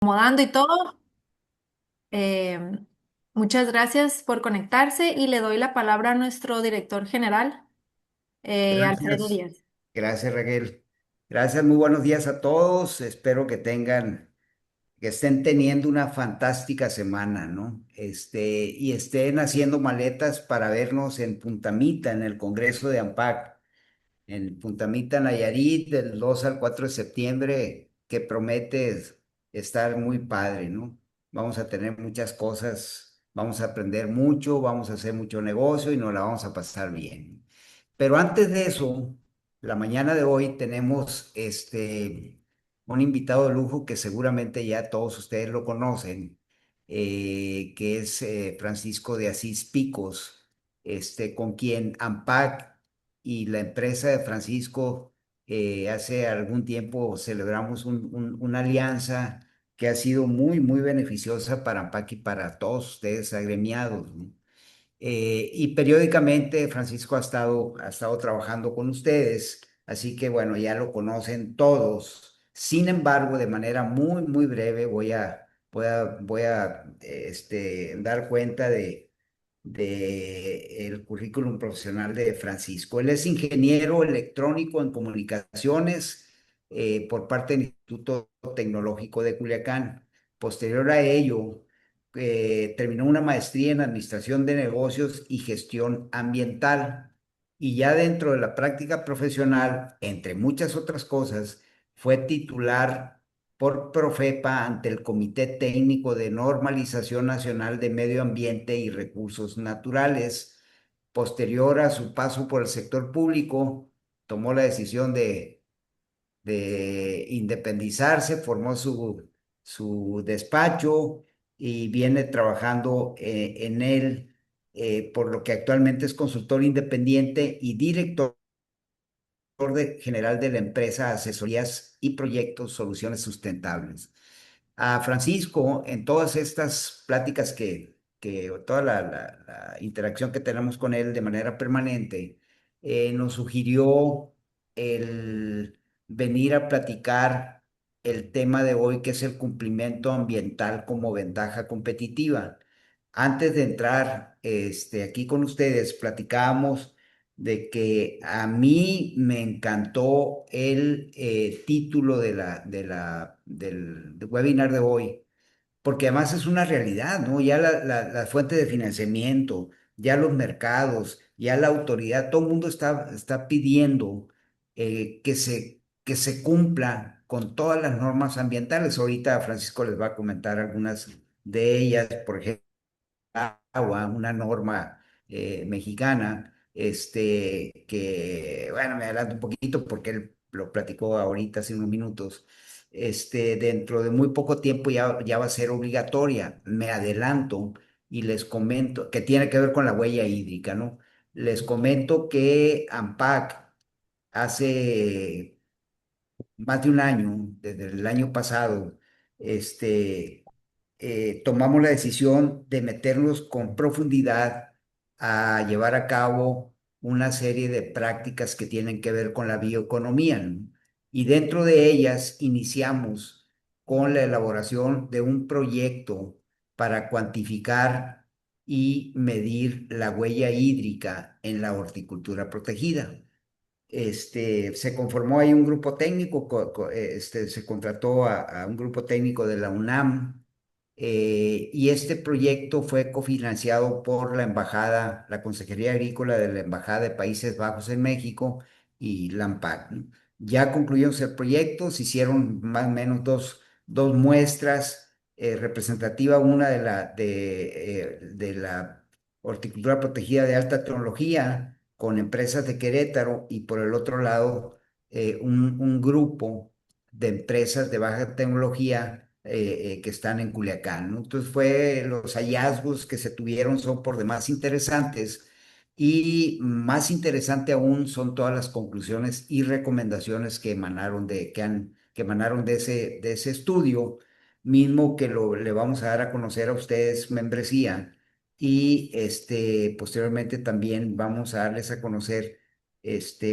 acomodando y todo. Em, Muchas gracias por conectarse y le doy la palabra a nuestro director general, Alfredo Gracias, Díaz. gracias Raquel. Gracias, muy buenos días a todos. Espero que estén teniendo una fantástica semana, ¿no? Y estén haciendo maletas para vernos en Punta Mita, en el Congreso de AMPAC, en Punta Mita, Nayarit, del 2 al 4 de septiembre, que promete estar muy padre, ¿no? Vamos a tener muchas cosas, vamos a aprender mucho, vamos a hacer mucho negocio y nos la vamos a pasar bien. Pero antes de eso, la mañana de hoy tenemos un invitado de lujo que seguramente ya todos ustedes lo conocen, que es Francisco de Asís Picos, con quien AMPAC y la empresa de Francisco hace algún tiempo celebramos una alianza que ha sido muy, muy beneficiosa para AMPAC y para todos ustedes agremiados, ¿no? Y periódicamente Francisco ha estado trabajando con ustedes, así que bueno, ya lo conocen todos. Sin embargo, de manera muy, muy breve voy a dar cuenta de el currículum profesional de Francisco. Él es ingeniero electrónico en comunicaciones por parte del Instituto Tecnológico de Culiacán. Posterior a ello, terminó una maestría en Administración de Negocios y Gestión Ambiental. Y ya dentro de la práctica profesional, entre muchas otras cosas, fue titular por Profepa ante el Comité Técnico de Normalización Nacional de Medio Ambiente y Recursos Naturales. Posterior a su paso por el sector público, tomó la decisión de independizarse, formó su despacho y viene trabajando en él, por lo que actualmente es consultor independiente y director general de la empresa Asesorías y Proyectos Soluciones Sustentables. A Francisco, en todas estas pláticas toda la interacción que tenemos con él de manera permanente, nos sugirió el venir a platicar el tema de hoy, que es el cumplimiento ambiental como ventaja competitiva. Antes de entrar aquí con ustedes, platicábamos de que a mí me encantó el título del webinar de hoy, porque además es una realidad, ¿no? Ya la fuente de financiamiento, ya los mercados, ya la autoridad, todo el mundo está pidiendo que se cumpla con todas las normas ambientales. Ahorita Francisco les va a comentar algunas de ellas, por ejemplo agua, una norma mexicana, que, bueno, me adelanto un poquito porque él lo platicó ahorita hace unos minutos. Dentro de muy poco tiempo ya va a ser obligatoria. Me adelanto y les comento que tiene que ver con la huella hídrica, ¿no? Les comento que AMPAC hace más de un año, desde el año pasado, este, tomamos la decisión de meternos con profundidad a llevar a cabo una serie de prácticas que tienen que ver con la bioeconomía, ¿no? Y dentro de ellas iniciamos con la elaboración de un proyecto para cuantificar y medir la huella hídrica en la horticultura protegida. Se conformó ahí un grupo técnico, se contrató a un grupo técnico de la UNAM, y este proyecto fue cofinanciado por la embajada, la Consejería Agrícola de la Embajada de Países Bajos en México y la AMPAC, ¿no? Ya concluyeron el proyecto, se hicieron más o menos dos muestras representativas, una de la horticultura protegida de alta tecnología con empresas de Querétaro, y por el otro lado un grupo de empresas de baja tecnología que están en Culiacán, ¿no? Entonces los hallazgos que se tuvieron son por demás interesantes, y más interesante aún son todas las conclusiones y recomendaciones que emanaron de ese estudio mismo, que le vamos a dar a conocer a ustedes, membresía, y posteriormente también vamos a darles a conocer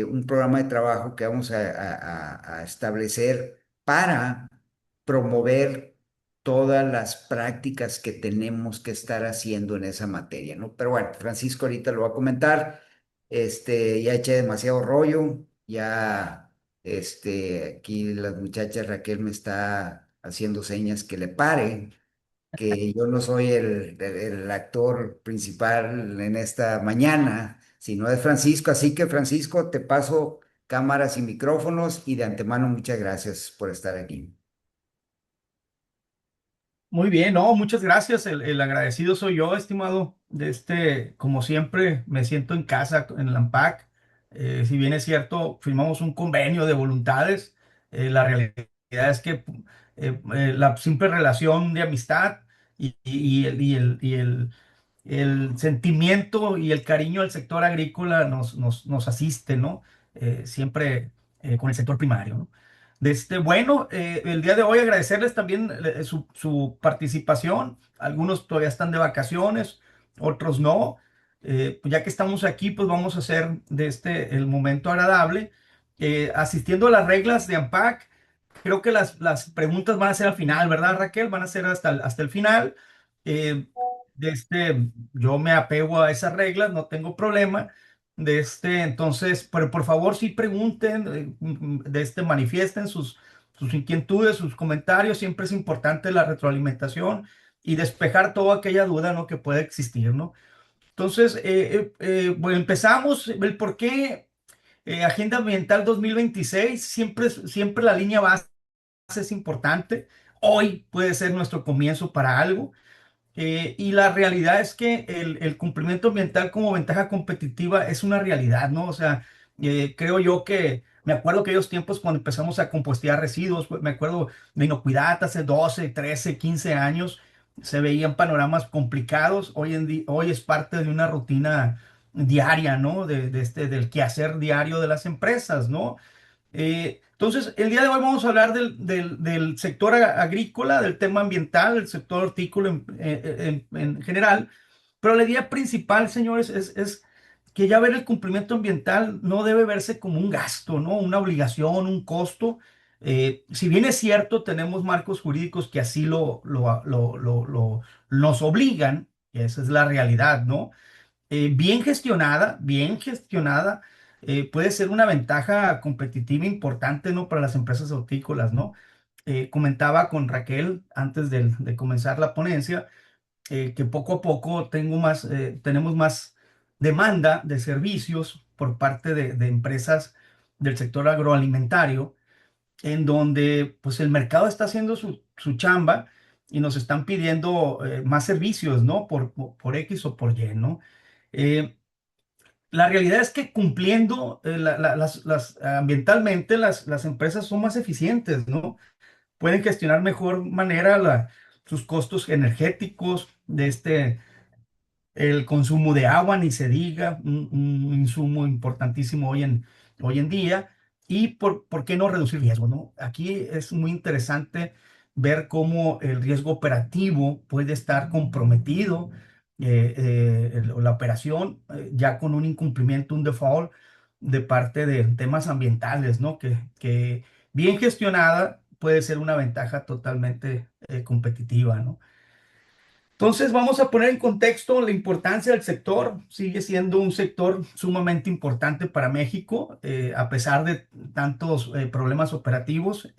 un programa de trabajo que vamos a establecer para promover todas las prácticas que tenemos que estar haciendo en esa materia, ¿no? Pero bueno, Francisco ahorita lo va a comentar. Ya eché demasiado rollo, ya, aquí las muchachas Raquel me está haciendo señas que le pare, que yo no soy el actor principal en esta mañana, sino es Francisco. Así que, Francisco, te paso cámaras y micrófonos y de antemano muchas gracias por estar aquí. Muy bien, no, muchas gracias. El agradecido soy yo, estimado. Como siempre, me siento en casa en la AMPAC. Si bien es cierto, firmamos un convenio de voluntades. La realidad es que la simple relación de amistad y el sentimiento y el cariño al sector agrícola nos asiste, ¿no? Siempre con el sector primario, ¿no? Bueno, el día de hoy agradecerles también su participación. Algunos todavía están de vacaciones, otros no. Pues ya que estamos aquí, pues vamos a hacer el momento agradable. Asistiendo a las reglas de AMPAC, creo que las preguntas van a ser al final, ¿verdad, Raquel? Van a ser hasta el final. Eh, yo me apego a esas reglas, no tengo problema. Entonces, pero por favor, sí pregunten, manifiesten sus inquietudes, sus comentarios. Siempre es importante la retroalimentación y despejar toda aquella duda, ¿no?, que pueda existir, ¿no? Entonces, bueno, empezamos. El por qué Agenda Ambiental 2026, siempre la línea base es importante. Hoy puede ser nuestro comienzo para algo. Y la realidad es que el cumplimiento ambiental como ventaja competitiva es una realidad, ¿no? O sea, creo yo que me acuerdo aquellos tiempos cuando empezamos a compostear residuos. Pues, me acuerdo de inocuidad hace 12, 13, 15 años. Se veían panoramas complicados. Hoy es parte de una rutina diaria, ¿no? Del quehacer diario de las empresas, ¿no? Entonces, el día de hoy vamos a hablar del sector agrícola, del tema ambiental, del sector hortícola en general, pero la idea principal, señores, es que ya ver el cumplimiento ambiental no debe verse como un gasto, ¿no? Una obligación, un costo. Si bien es cierto, tenemos marcos jurídicos que así nos obligan, y esa es la realidad, ¿no? Bien gestionada, puede ser una ventaja competitiva importante, ¿no?, para las empresas hortícolas, ¿no? Comentaba con Raquel antes de comenzar la ponencia, que poco a poco tenemos más demanda de servicios por parte de empresas del sector agroalimentario, en donde pues el mercado está haciendo su chamba y nos están pidiendo más servicios, ¿no? Por X o por Y, ¿no? Eh, la realidad es que cumpliendo ambientalmente, las empresas son más eficientes, ¿no? Pueden gestionar mejor manera sus costos energéticos, el consumo de agua, ni se diga, un insumo importantísimo hoy en día. Y por qué no reducir riesgo, ¿no? Aquí es muy interesante ver cómo el riesgo operativo puede estar comprometido, la operación, ya con un incumplimiento, un default de parte de temas ambientales, ¿no? Que bien gestionada puede ser una ventaja totalmente competitiva, ¿no? Entonces vamos a poner en contexto la importancia del sector. Sigue siendo un sector sumamente importante para México, a pesar de tantos problemas operativos,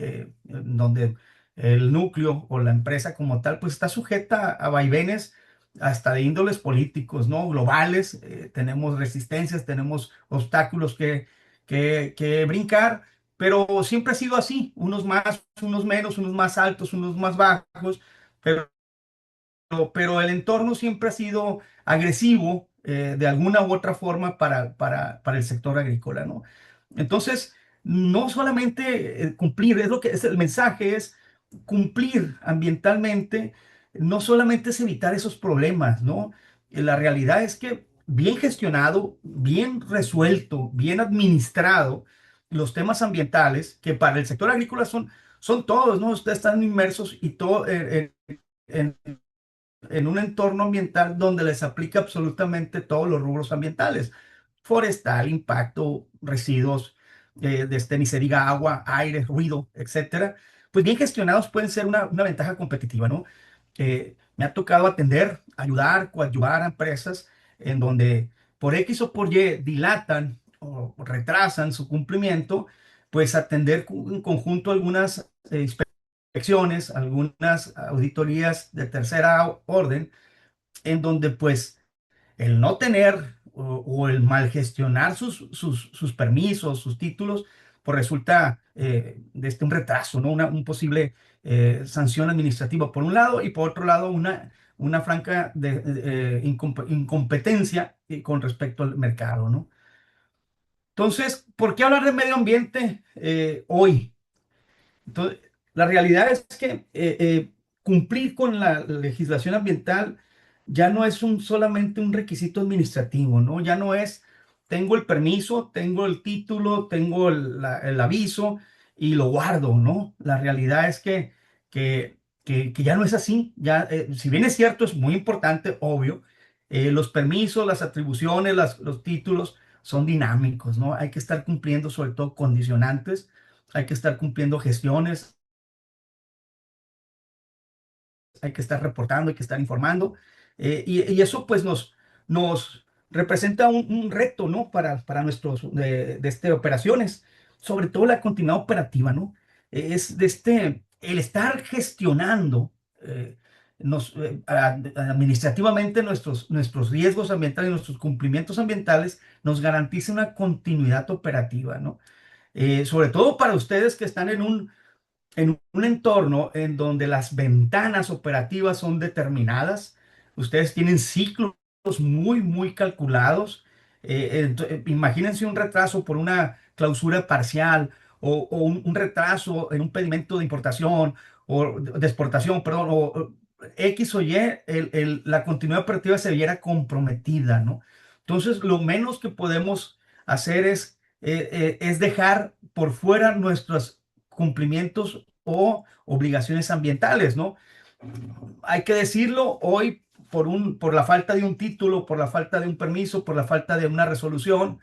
donde el núcleo o la empresa como tal, pues está sujeta a vaivenes hasta de índoles políticos, ¿no? Globales. Tenemos resistencias, tenemos obstáculos que brincar, pero siempre ha sido así, unos más, unos menos, unos más altos, unos más bajos, pero el entorno siempre ha sido agresivo, de alguna u otra forma para el sector agrícola, ¿no? Entonces, no solamente cumplir, es lo que es el mensaje, es cumplir ambientalmente, no solamente es evitar esos problemas, ¿no? La realidad es que bien gestionado, bien resuelto, bien administrado, los temas ambientales, que para el sector agrícola son todos, ¿no? Ustedes están inmersos y todo en un entorno ambiental donde les aplica absolutamente todos los rubros ambientales: forestal, impacto, residuos, ni se diga agua, aire, ruido, etcétera. pues bien gestionados pueden ser una ventaja competitiva, ¿no? Me ha tocado atender, ayudar, coadyuvar a empresas en donde por X o por Y dilatan o retrasan su cumplimiento, pues atender en conjunto algunas inspecciones, algunas auditorías de tercera orden, en donde pues el no tener o el mal gestionar sus permisos, sus títulos, pues resulta un retraso, ¿no? Un posible sanción administrativa por un lado y por otro lado una franca incompetencia con respecto al mercado, ¿no? Entonces, ¿por qué hablar de medio ambiente hoy? Entonces, la realidad es que cumplir con la legislación ambiental ya no es solamente un requisito administrativo, ¿no? Ya no es, tengo el permiso, tengo el título, tengo el aviso y lo guardo, ¿no? La realidad es que ya no es así. Ya, si bien es cierto, es muy importante, obvio, los permisos, las atribuciones, los títulos son dinámicos, ¿no? Hay que estar cumpliendo sobre todo condicionantes, hay que estar cumpliendo gestiones, hay que estar reportando, hay que estar informando. Y eso pues nos representa un reto, ¿no? Para nuestros operaciones, sobre todo la continuidad operativa, ¿no? Es el estar gestionando administrativamente nuestros riesgos ambientales, nuestros cumplimientos ambientales, nos garantiza una continuidad operativa, ¿no? Sobre todo para ustedes que están en un entorno en donde las ventanas operativas son determinadas, ustedes tienen ciclos muy calculados. Imagínense un retraso por una clausura parcial o un retraso en un pedimento de importación o de exportación, perdón, o X o Y, la continuidad operativa se viera comprometida, ¿no? Entonces, lo menos que podemos hacer es dejar por fuera nuestros cumplimientos o obligaciones ambientales, ¿no? Hay que decirlo, hoy por la falta de un título, por la falta de un permiso, por la falta de una resolución,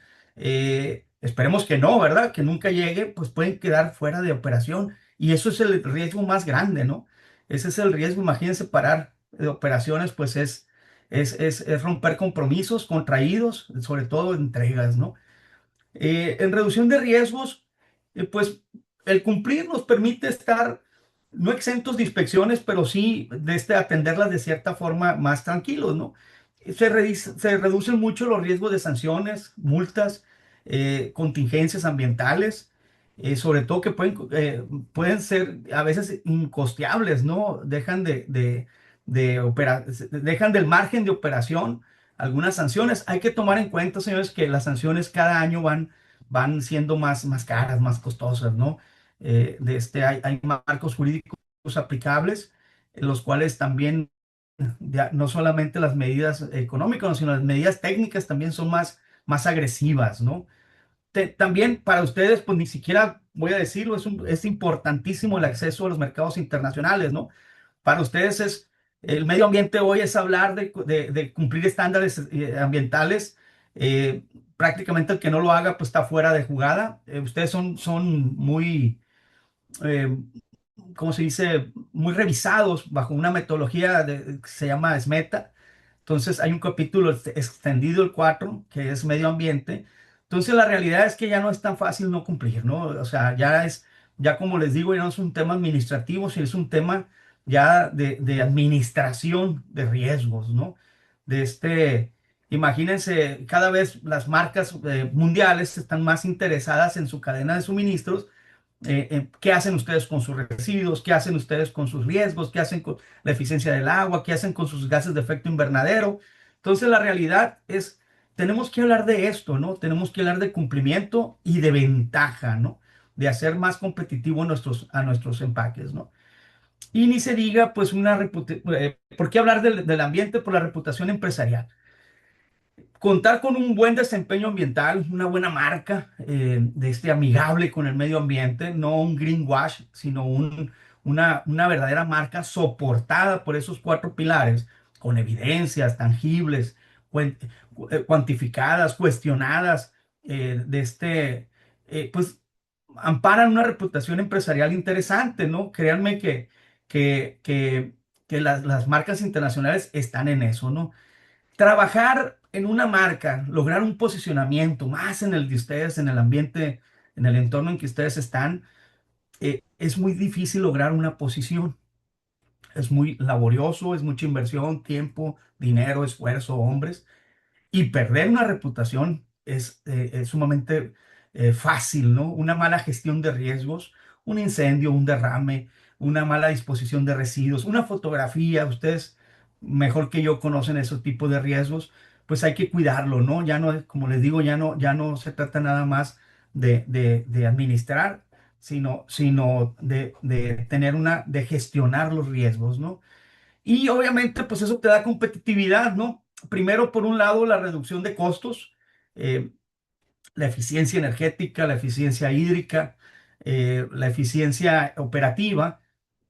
esperemos que no, ¿verdad? Que nunca llegue, pues pueden quedar fuera de operación y eso es el riesgo más grande, ¿no? Ese es el riesgo, imagínense parar de operaciones, pues es romper compromisos contraídos, sobre todo entregas, ¿no? En reducción de riesgos, pues el cumplir nos permite estar no exentos de inspecciones, pero sí de atenderlas de cierta forma más tranquilos, ¿no? Se reducen mucho los riesgos de sanciones, multas, contingencias ambientales, sobre todo que pueden ser a veces incosteables, ¿no? Dejan del margen de operación algunas sanciones. Hay que tomar en cuenta, señores, que las sanciones cada año van siendo más caras, más costosas, ¿no? Hay marcos jurídicos aplicables, los cuales también, no solamente las medidas económicas, sino las medidas técnicas también son más agresivas, ¿no? También para ustedes, pues ni siquiera voy a decirlo, es importantísimo el acceso a los mercados internacionales, ¿no? Para ustedes el medio ambiente hoy es hablar de cumplir estándares ambientales. Prácticamente el que no lo haga, pues está fuera de jugada. Ustedes son muy, eh, ¿cómo se dice? Muy revisados bajo una metodología que se llama SMETA. Entonces hay un capítulo extendido, el 4 que es medio ambiente. Entonces la realidad es que ya no es tan fácil no cumplir, ¿no? O sea, ya como les digo, ya no es un tema administrativo, sino es un tema ya de administración de riesgos, ¿no? De imagínense, cada vez las marcas mundiales están más interesadas en su cadena de suministros. ¿Qué hacen ustedes con sus residuos? ¿Qué hacen ustedes con sus riesgos? ¿Qué hacen con la eficiencia del agua? ¿Qué hacen con sus gases de efecto invernadero? Entonces, la realidad es, tenemos que hablar de esto, ¿no? Tenemos que hablar de cumplimiento y de ventaja, ¿no? De hacer más competitivo a nuestros empaques, ¿no? Y ni se diga, pues, ¿por qué hablar del ambiente? Por la reputación empresarial. Contar con un buen desempeño ambiental, una buena marca amigable con el medio ambiente, no un greenwash, sino una verdadera marca soportada por esos cuatro pilares, con evidencias tangibles, cuen- cuantificadas, cuestionadas, pues amparan una reputación empresarial interesante, ¿no? Créanme que, que, que las marcas internacionales están en eso, ¿no? Trabajar en una marca, lograr un posicionamiento más en el de ustedes, en el ambiente, en el entorno en que ustedes están, es muy difícil lograr una posición. Es muy laborioso, es mucha inversión, tiempo, dinero, esfuerzo, hombres. Y perder una reputación es sumamente fácil, ¿no? Una mala gestión de riesgos, un incendio, un derrame, una mala disposición de residuos, una fotografía, ustedes mejor que yo conocen esos tipos de riesgos, pues hay que cuidarlo, ¿no? Ya no, como les digo, ya no se trata nada más de administrar, sino de tener de gestionar los riesgos, ¿no? Y obviamente, pues eso te da competitividad, ¿no? Primero, por un lado, la reducción de costos, eh, la eficiencia energética, la eficiencia hídrica, la eficiencia operativa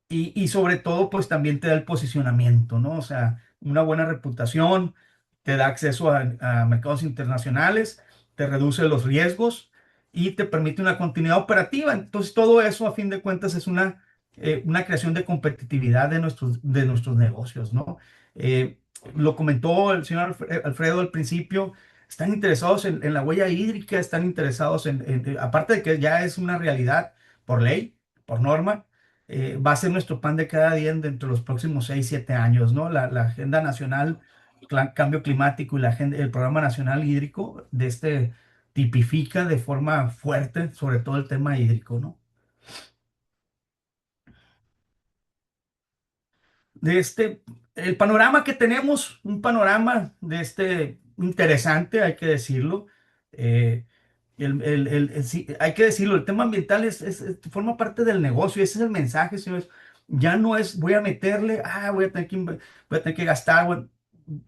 y sobre todo, pues también te da el posicionamiento, ¿no? O sea, una buena reputación, te da acceso a mercados internacionales, te reduce los riesgos y te permite una continuidad operativa. Entonces, todo eso, a fin de cuentas, es una creación de competitividad de nuestros negocios, ¿no? Eh, lo comentó el señor Alfredo al principio. Están interesados en la huella hídrica, están interesados aparte de que ya es una realidad por ley, por norma, va a ser nuestro pan de cada día dentro de los próximos 6 7 años, ¿no? La Agenda Nacional Cambio Climático y el Programa Nacional Hídrico tipifica de forma fuerte sobre todo el tema hídrico, ¿no? De el panorama que tenemos, un panorama interesante, hay que decirlo. Eh, sí, hay que decirlo, el tema ambiental forma parte del negocio, ese es el mensaje, señores. Ya no es, voy a meterle, voy a tener que gastar,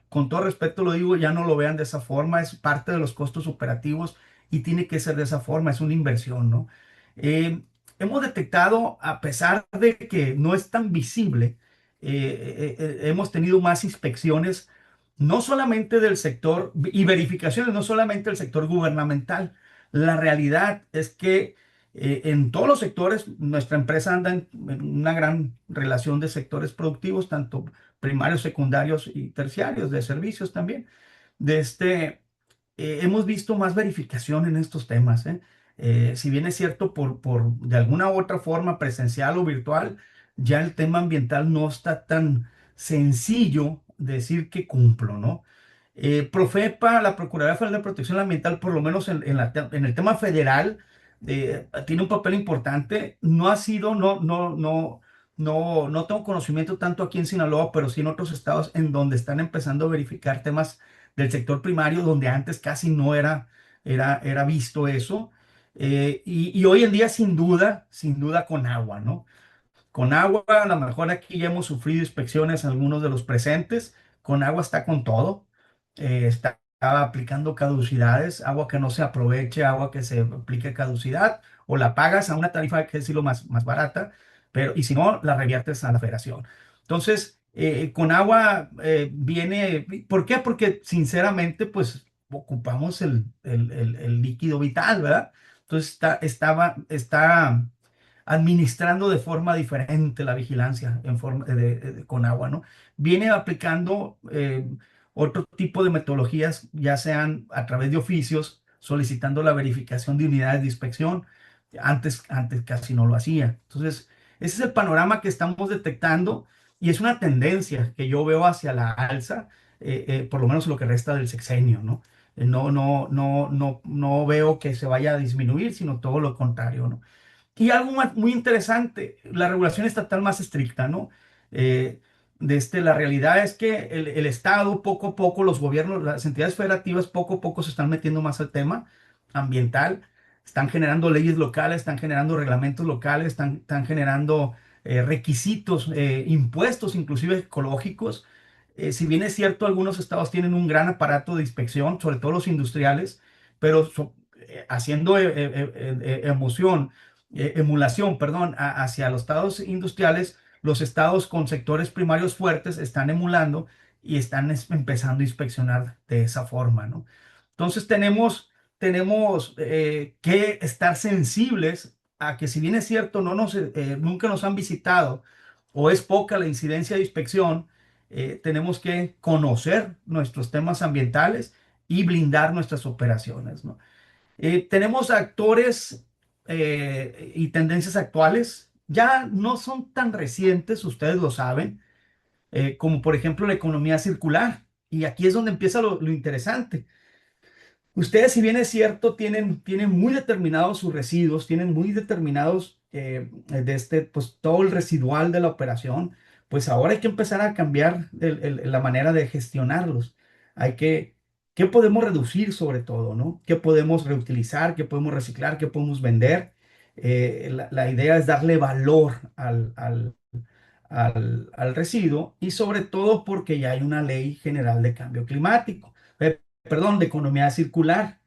con todo respeto lo digo, ya no lo vean de esa forma, es parte de los costos operativos y tiene que ser de esa forma, es una inversión, ¿no? Eh, Hemos detectado, a pesar de que no es tan visible, hemos tenido más inspecciones, no solamente del sector, y verificaciones, no solamente del sector gubernamental. La realidad es que en todos los sectores, nuestra empresa anda en una gran relación de sectores productivos, tanto primarios, secundarios y terciarios, de servicios también. Hemos visto más verificación en estos temas, ¿eh? Si bien es cierto, de alguna u otra forma, presencial o virtual, ya el tema ambiental no está tan sencillo decir que cumplo, ¿no? Profepa, la Procuraduría Federal de Protección Ambiental, por lo menos en el tema federal, tiene un papel importante. No ha sido, no tengo conocimiento tanto aquí en Sinaloa, pero sí en otros estados en donde están empezando a verificar temas del sector primario, donde antes casi no era visto eso. Y hoy en día, sin duda con agua, ¿no? Con agua, a lo mejor aquí ya hemos sufrido inspecciones algunos de los presentes. Con agua está con todo. Está aplicando caducidades, agua que no se aproveche, agua que se aplique caducidad, o la pagas a una tarifa que es lo más barata, y si no, la reviertes a la federación. Entonces, con agua viene, ¿por qué? Porque sinceramente, pues ocupamos el líquido vital, ¿verdad? Entonces está administrando de forma diferente la vigilancia con agua, ¿no? Viene aplicando otro tipo de metodologías, ya sean a través de oficios, solicitando la verificación de unidades de inspección. Antes casi no lo hacía. Entonces, ese es el panorama que estamos detectando y es una tendencia que yo veo hacia la alza, por lo menos lo que resta del sexenio, ¿no? No veo que se vaya a disminuir, sino todo lo contrario, ¿no? Y algo muy interesante, la regulación estatal más estricta, ¿no? Eh, la realidad es que el Estado, poco a poco, los gobiernos, las entidades federativas, poco a poco se están metiendo más al tema ambiental, están generando leyes locales, están generando reglamentos locales, están generando requisitos, impuestos, inclusive ecológicos. Si bien es cierto, algunos estados tienen un gran aparato de inspección, sobre todo los industriales, pero haciendo emulación, perdón, hacia los estados industriales, los estados con sectores primarios fuertes están emulando y están empezando a inspeccionar de esa forma, ¿no? Entonces tenemos que estar sensibles a que si bien es cierto, nunca nos han visitado o es poca la incidencia de inspección, tenemos que conocer nuestros temas ambientales y blindar nuestras operaciones, ¿no? Tenemos actores y tendencias actuales, ya no son tan recientes, ustedes lo saben, como por ejemplo la economía circular. Y aquí es donde empieza lo interesante. Ustedes, si bien es cierto, tienen muy determinados sus residuos, tienen muy determinados pues todo el residual de la operación, pues ahora hay que empezar a cambiar la manera de gestionarlos. Hay que, ¿qué podemos reducir sobre todo, ¿no? ¿Qué podemos reutilizar? ¿Qué podemos reciclar? ¿Qué podemos vender? La idea es darle valor al residuo y sobre todo porque ya hay una ley general de cambio climático, perdón, de economía circular,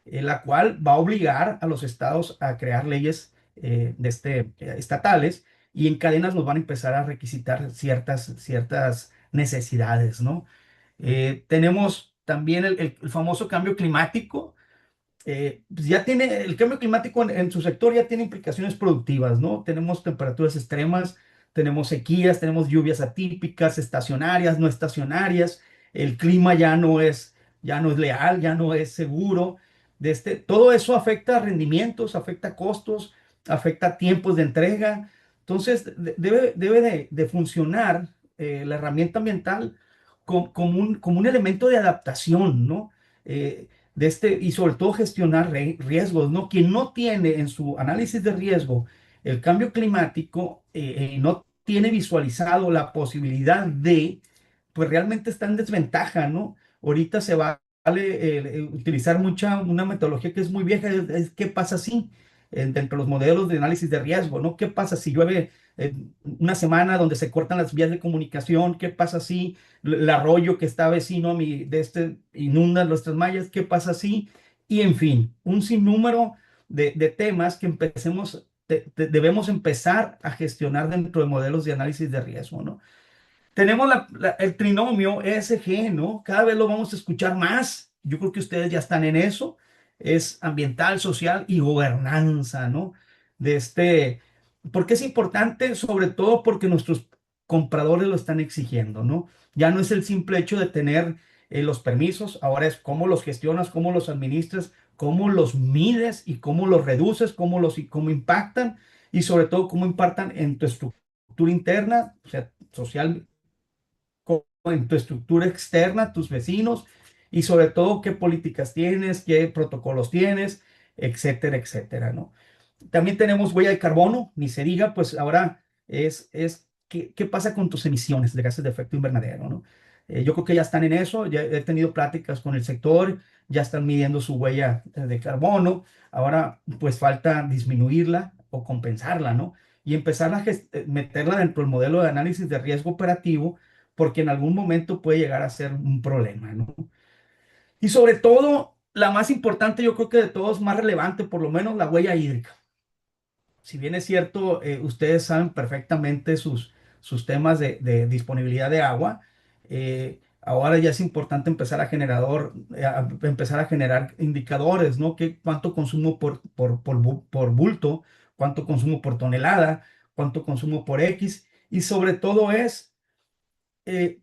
la cual va a obligar a los estados a crear leyes estatales y en cadenas nos van a empezar a requisitar ciertas necesidades, ¿no? Tenemos también el famoso cambio climático, pues ya tiene, el cambio climático en su sector ya tiene implicaciones productivas, ¿no? Tenemos temperaturas extremas, tenemos sequías, tenemos lluvias atípicas, estacionarias, no estacionarias, el clima ya no es leal, ya no es seguro. Todo eso afecta rendimientos, afecta costos, afecta tiempos de entrega. Entonces, debe de funcionar la herramienta ambiental como un elemento de adaptación, ¿no? Y sobre todo gestionar riesgos, ¿no? Quien no tiene en su análisis de riesgo el cambio climático, no tiene visualizado la posibilidad pues realmente está en desventaja, ¿no? Ahorita se vale utilizar una metodología que es muy vieja, ¿qué pasa si? Dentro de los modelos de análisis de riesgo, ¿no? ¿Qué pasa si llueve una semana donde se cortan las vías de comunicación? ¿Qué pasa si el arroyo que está vecino a inunda nuestras mallas? ¿Qué pasa si? Y en fin, un sinnúmero de temas que debemos empezar a gestionar dentro de modelos de análisis de riesgo, ¿no? Tenemos el trinomio ESG, ¿no? Cada vez lo vamos a escuchar más. Yo creo que ustedes ya están en eso. Es ambiental, social y gobernanza, ¿no? De este, ¿Por qué es importante? Sobre todo porque nuestros compradores lo están exigiendo, ¿no? Ya no es el simple hecho de tener los permisos, ahora es cómo los gestionas, cómo los administras, cómo los mides y cómo los reduces, cómo impactan y sobre todo cómo impactan en tu estructura interna, o sea, social, en tu estructura externa, tus vecinos, y sobre todo qué políticas tienes, qué protocolos tienes, etcétera, etcétera, ¿no? También tenemos huella de carbono, ni se diga, pues ahora ¿qué pasa con tus emisiones de gases de efecto invernadero, ¿no? Yo creo que ya están en eso, ya he tenido pláticas con el sector, ya están midiendo su huella de carbono, ahora pues falta disminuirla o compensarla, ¿no? Y empezar a meterla dentro del modelo de análisis de riesgo operativo, porque en algún momento puede llegar a ser un problema, ¿no? Y sobre todo, la más importante, yo creo que de todos, más relevante, por lo menos la huella hídrica. Si bien es cierto, ustedes saben perfectamente sus temas de disponibilidad de agua, ahora ya es importante empezar a generar indicadores, ¿no? Cuánto consumo por bulto, cuánto consumo por tonelada, cuánto consumo por X, y sobre todo es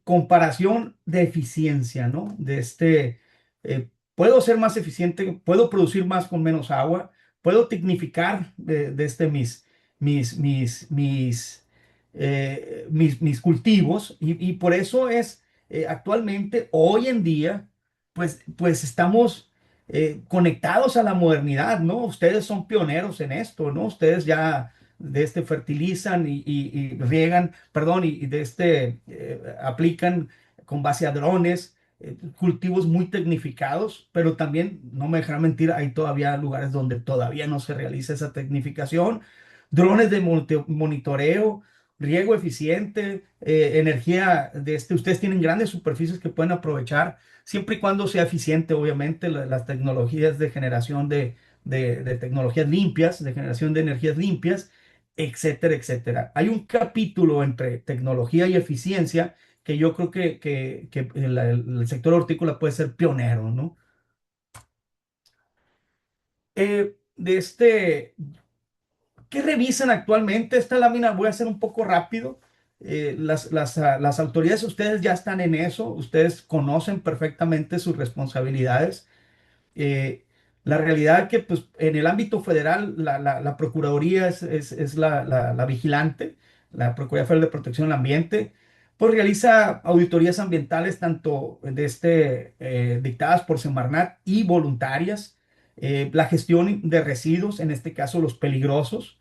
comparación de eficiencia, ¿no? Puedo ser más eficiente, puedo producir más con menos agua, puedo tecnificar mis cultivos y por eso actualmente, hoy en día, pues estamos conectados a la modernidad, ¿no? Ustedes son pioneros en esto, ¿no? Ustedes ya fertilizan y riegan, perdón, aplican con base a drones, cultivos muy tecnificados, pero también, no me dejarán mentir, hay todavía lugares donde todavía no se realiza esa tecnificación. Drones de monitoreo, riego eficiente, energía ustedes tienen grandes superficies que pueden aprovechar, siempre y cuando sea eficiente, obviamente, las tecnologías de generación de tecnologías limpias, de generación de energías limpias, etcétera, etcétera. Hay un capítulo entre tecnología y eficiencia que yo creo que el sector hortícola puede ser pionero, ¿no? Eh, de este, ¿Qué revisan actualmente? Esta lámina voy a hacer un poco rápido. Las autoridades, ustedes ya están en eso, ustedes conocen perfectamente sus responsabilidades. Eh, la realidad que pues, en el ámbito federal la Procuraduría es la vigilante, la Procuraduría Federal de Protección del Ambiente, pues realiza auditorías ambientales tanto dictadas por Semarnat y voluntarias, la gestión de residuos, en este caso los peligrosos,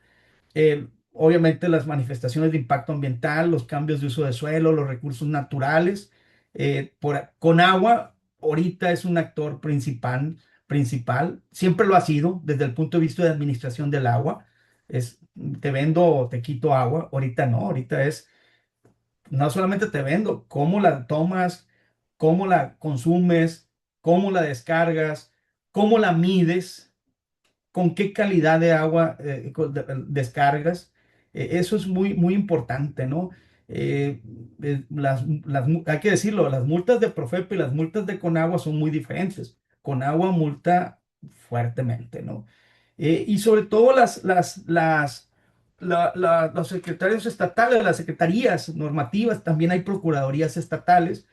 obviamente las manifestaciones de impacto ambiental, los cambios de uso de suelo, los recursos naturales. Con agua, ahorita es un actor principal, siempre lo ha sido desde el punto de vista de administración del agua. Te vendo o te quito agua, ahorita no, ahorita es, no solamente te vendo, cómo la tomas, cómo la consumes, cómo la descargas, cómo la mides, con qué calidad de agua descargas. Eso es muy, muy importante, ¿no? Hay que decirlo, las multas de Profepa y las multas de Conagua son muy diferentes. Conagua multa fuertemente, ¿no? Y sobre todo los secretarios estatales, las secretarías normativas, también hay procuradurías estatales,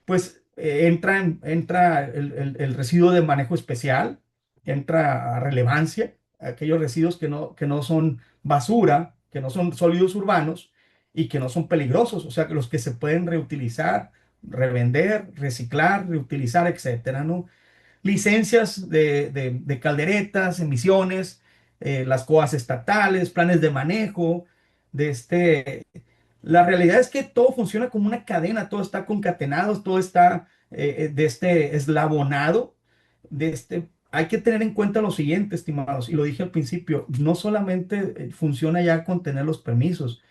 pues entra el residuo de manejo especial, entra a relevancia, aquellos residuos que no son basura, que no son sólidos urbanos y que no son peligrosos, o sea, que los que se pueden reutilizar, revender, reciclar, reutilizar, etcétera, ¿no? Licencias de calderetas, emisiones, las COAs estatales, planes de manejo, de la realidad es que todo funciona como una cadena, todo está concatenado, todo está eslabonado. Hay que tener en cuenta lo siguiente, estimados, y lo dije al principio, no solamente funciona ya con tener los permisos,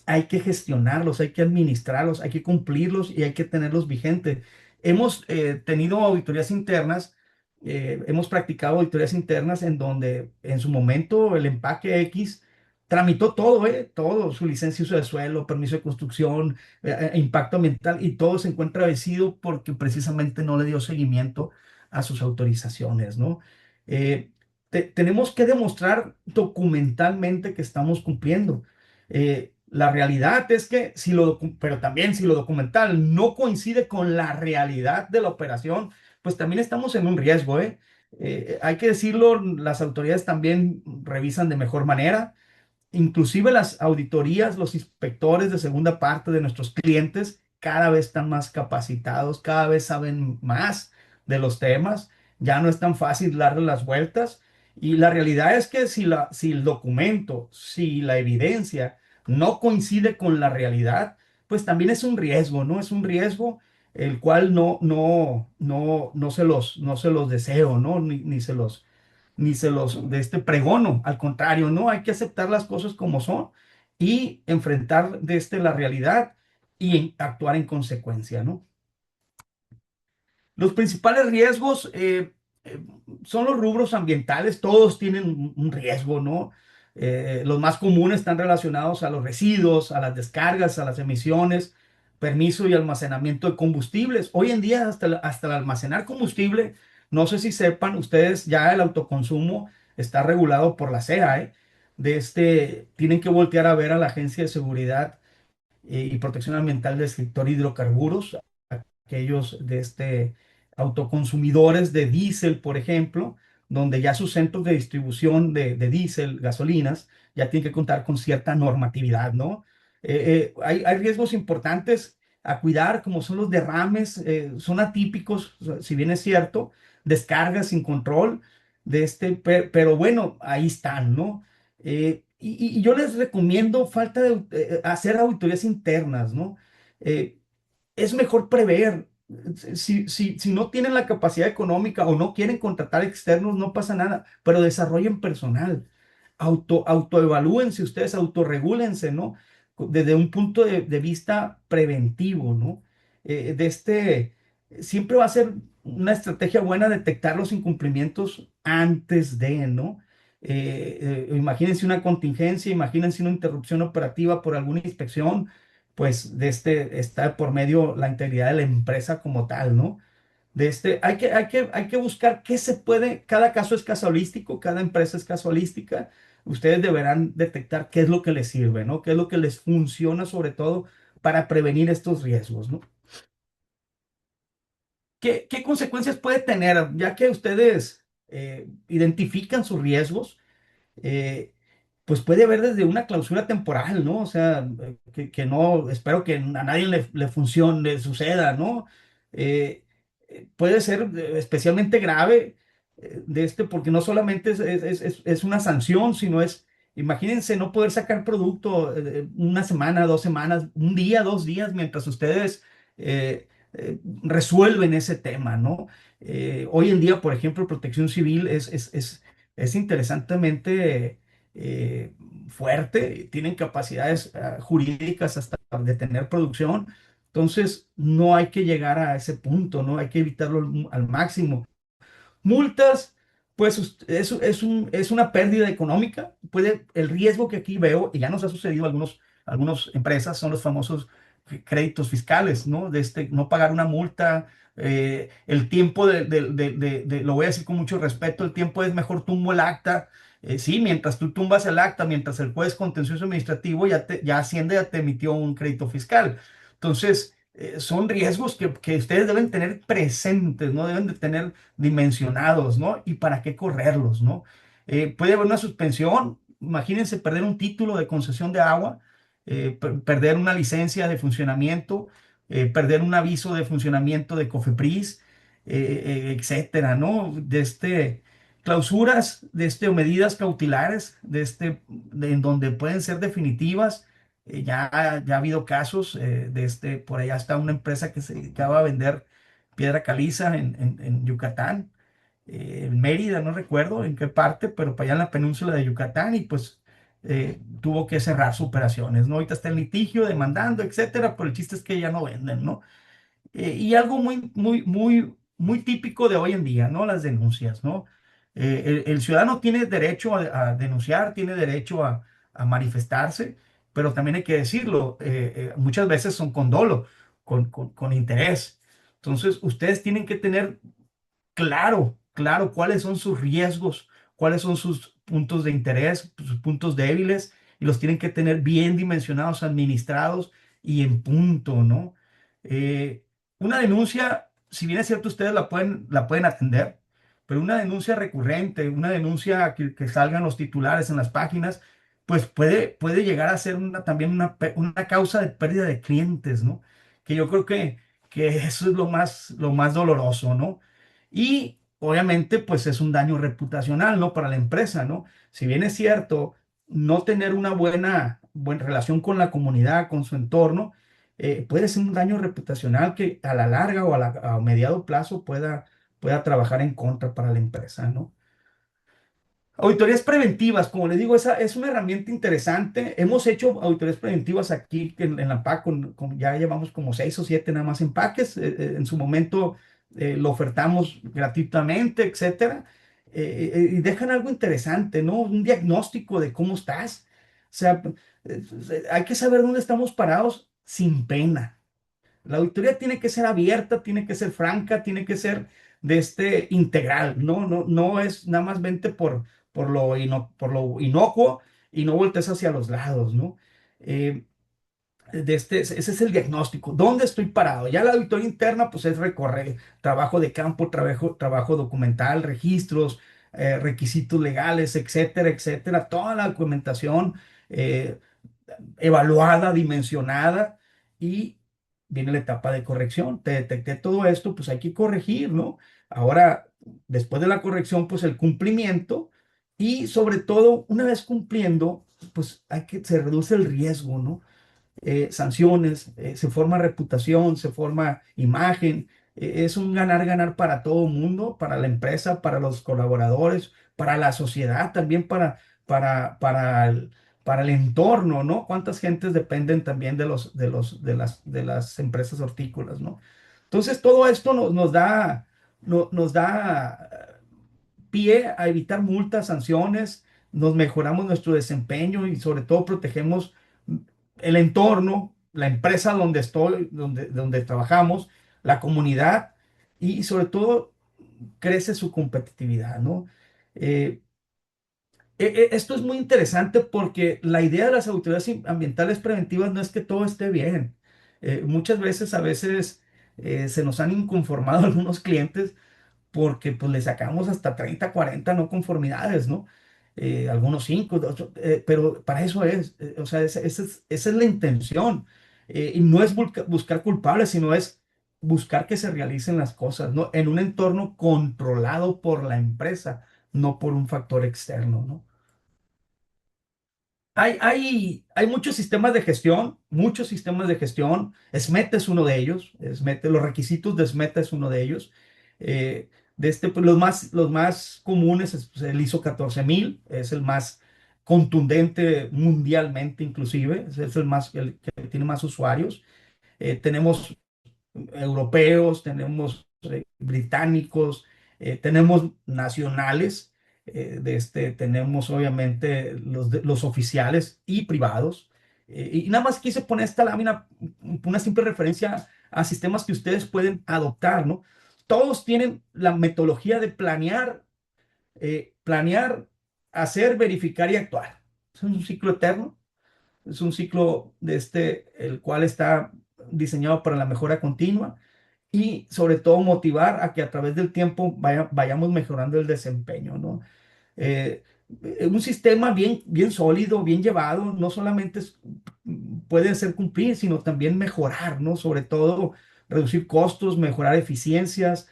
hay que gestionarlos, hay que administrarlos, hay que cumplirlos y hay que tenerlos vigentes. Hemos tenido auditorías internas, hemos practicado auditorías internas en donde en su momento el empaque X tramitó todo, todo, su licencia de uso de suelo, permiso de construcción, impacto ambiental y todo se encuentra vencido porque precisamente no le dio seguimiento a sus autorizaciones, ¿no? Eh, Tenemos que demostrar documentalmente que estamos cumpliendo. La realidad es que pero también si lo documental no coincide con la realidad de la operación, pues también estamos en un riesgo, ¿eh? Hay que decirlo, las autoridades también revisan de mejor manera. Inclusive las auditorías, los inspectores de segunda parte de nuestros clientes cada vez están más capacitados, cada vez saben más de los temas, ya no es tan fácil darle las vueltas. Y la realidad es que si el documento, si la evidencia no coincide con la realidad, pues también es un riesgo, ¿no? Es un riesgo el cual no se los deseo, ¿no? Ni se los de este pregono. Al contrario, no hay que aceptar las cosas como son y enfrentar la realidad y actuar en consecuencia, ¿no? Los principales riesgos son los rubros ambientales, todos tienen un riesgo, ¿no? Los más comunes están relacionados a los residuos, a las descargas, a las emisiones, permiso y almacenamiento de combustibles. Hoy en día hasta el almacenar combustible, no sé si sepan ustedes, ya el autoconsumo está regulado por la CEA, ¿eh? Tienen que voltear a ver a la Agencia de Seguridad y Protección Ambiental del sector hidrocarburos, aquellos autoconsumidores de diésel, por ejemplo, donde ya sus centros de distribución de diésel, gasolinas, ya tienen que contar con cierta normatividad, ¿no? Hay riesgos importantes a cuidar, como son los derrames, son atípicos, o sea, si bien es cierto, descargas sin control, pero bueno, ahí están, ¿no? Y yo les recomiendo hacer auditorías internas, ¿no? Eh, es mejor prever. Si no tienen la capacidad económica o no quieren contratar externos, no pasa nada, pero desarrollen personal. Autoevalúense ustedes, autorregúlense, ¿no? Desde un punto de vista preventivo, ¿no? Siempre va a ser una estrategia buena detectar los incumplimientos antes de, ¿no? Imagínense una contingencia, imagínense una interrupción operativa por alguna inspección, pues está por medio la integridad de la empresa como tal, ¿no? Hay que buscar qué se puede, cada caso es casualístico, cada empresa es casualística, ustedes deberán detectar qué es lo que les sirve, ¿no? Qué es lo que les funciona sobre todo para prevenir estos riesgos, ¿no? ¿Qué consecuencias puede tener, ya que ustedes identifican sus riesgos? eh, pues puede haber desde una clausura temporal, ¿no? O sea, que no, espero que a nadie le funcione, le suceda, ¿no? Eh, Puede ser especialmente grave porque no solamente es una sanción, sino imagínense no poder sacar producto una semana, 2 semanas, un día, 2 días, mientras ustedes resuelven ese tema, ¿no? Hoy en día, por ejemplo, protección civil es interesantemente fuerte, tienen capacidades jurídicas hasta de tener producción, entonces no hay que llegar a ese punto, ¿no? Hay que evitarlo al máximo. Multas, pues es una pérdida económica. El riesgo que aquí veo, y ya nos ha sucedido a algunas empresas, son los famosos créditos fiscales, ¿no? De no pagar una multa, el tiempo lo voy a decir con mucho respeto, el tiempo es mejor tumbo el acta. Sí, mientras tú tumbas el acta, mientras el juez contencioso administrativo ya Hacienda ya te emitió un crédito fiscal. Entonces, son riesgos que ustedes deben tener presentes, ¿no? Deben de tener dimensionados, ¿no? Y para qué correrlos, ¿no? Puede haber una suspensión, imagínense perder un título de concesión de agua, perder una licencia de funcionamiento, perder un aviso de funcionamiento de COFEPRIS, etcétera, ¿no? Clausuras o medidas cautelares en donde pueden ser definitivas. Ya ha habido casos por allá está una empresa que se dedicaba a vender piedra caliza en Yucatán, en Mérida, no recuerdo en qué parte, pero para allá en la península de Yucatán, y pues tuvo que cerrar sus operaciones, ¿no? Ahorita está en litigio, demandando, etcétera, pero el chiste es que ya no venden, ¿no? Y algo muy, muy, muy, muy típico de hoy en día, ¿no? Las denuncias, ¿no? El ciudadano tiene derecho a denunciar, tiene derecho a manifestarse, pero también hay que decirlo, muchas veces son con dolo, con interés. Entonces, ustedes tienen que tener claro, claro, cuáles son sus riesgos, cuáles son sus puntos de interés, sus puntos débiles, y los tienen que tener bien dimensionados, administrados y en punto, ¿no? Eh, una denuncia, si bien es cierto, ustedes la pueden atender, pero una denuncia recurrente, una denuncia que salgan los titulares en las páginas, pues puede llegar a ser también una causa de pérdida de clientes, ¿no? Que yo creo que eso es lo más doloroso, ¿no? Y obviamente, pues es un daño reputacional, ¿no? Para la empresa, ¿no? Si bien es cierto, no tener una buena relación con la comunidad, con su entorno, puede ser un daño reputacional que a la larga o a mediado plazo pueda trabajar en contra para la empresa, ¿no? Auditorías preventivas, como les digo, esa es una herramienta interesante. Hemos hecho auditorías preventivas aquí en la PAC, ya llevamos como 6 o 7 nada más empaques. En su momento lo ofertamos gratuitamente, etcétera. Y dejan algo interesante, ¿no? Un diagnóstico de cómo estás. O sea, hay que saber dónde estamos parados sin pena. La auditoría tiene que ser abierta, tiene que ser franca, tiene que ser integral, ¿no? No, no es nada más vente por lo inocuo y no voltees hacia los lados, ¿no? Eh, ese es el diagnóstico. ¿Dónde estoy parado? Ya la auditoría interna, pues es recorrer trabajo de campo, trabajo documental, registros, requisitos legales, etcétera, etcétera. Toda la documentación. eh, Evaluada, dimensionada, y viene la etapa de corrección. Te detecté todo esto, pues hay que corregir, ¿no? Ahora, después de la corrección, pues el cumplimiento, y sobre todo, una vez cumpliendo, pues se reduce el riesgo, ¿no? Sanciones, se forma reputación, se forma imagen. Es un ganar-ganar para todo el mundo, para la empresa, para los colaboradores, para la sociedad, también para, para el, para el entorno, ¿no? ¿Cuántas gentes dependen también de las empresas hortícolas, ¿no? Entonces, todo esto nos da pie a evitar multas, sanciones, nos mejoramos nuestro desempeño y sobre todo protegemos el entorno, la empresa donde estoy, donde trabajamos, la comunidad, y sobre todo crece su competitividad, ¿no? Eh, Esto es muy interesante porque la idea de las autoridades ambientales preventivas no es que todo esté bien. Muchas veces, a veces, se nos han inconformado algunos clientes porque pues le sacamos hasta 30 40 no conformidades, ¿no? Algunos 5 pero para eso es, o sea, esa es la intención. Y no es buscar culpables, sino es buscar que se realicen las cosas, ¿no? En un entorno controlado por la empresa, no por un factor externo, ¿no? Hay muchos sistemas de gestión, muchos sistemas de gestión. SMETA es uno de ellos. SMETA, los requisitos de SMETA es uno de ellos. Pues, los más comunes es pues, el ISO 14000, es el más contundente mundialmente, inclusive. Es el que tiene más usuarios. Tenemos europeos, tenemos británicos, tenemos nacionales, tenemos obviamente los oficiales y privados. Y nada más quise poner esta lámina, una simple referencia a sistemas que ustedes pueden adoptar, ¿no? Todos tienen la metodología de planear, hacer, verificar y actuar. Es un ciclo eterno, es un ciclo el cual está diseñado para la mejora continua y sobre todo motivar a que a través del tiempo vayamos mejorando el desempeño, ¿no? Eh, un sistema bien sólido, bien llevado, no solamente puede ser cumplir, sino también mejorar, ¿no? Sobre todo reducir costos, mejorar eficiencias,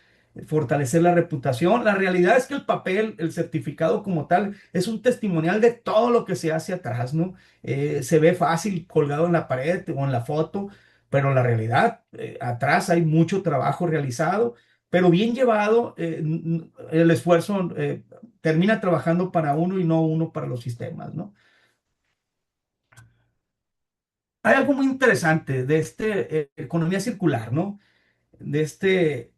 fortalecer la reputación. La realidad es que el papel, el certificado como tal, es un testimonial de todo lo que se hace atrás, ¿no? Se ve fácil colgado en la pared o en la foto, pero la realidad, atrás hay mucho trabajo realizado, pero bien llevado, el esfuerzo termina trabajando para uno y no uno para los sistemas, ¿no? Hay algo muy interesante de economía circular, ¿no? De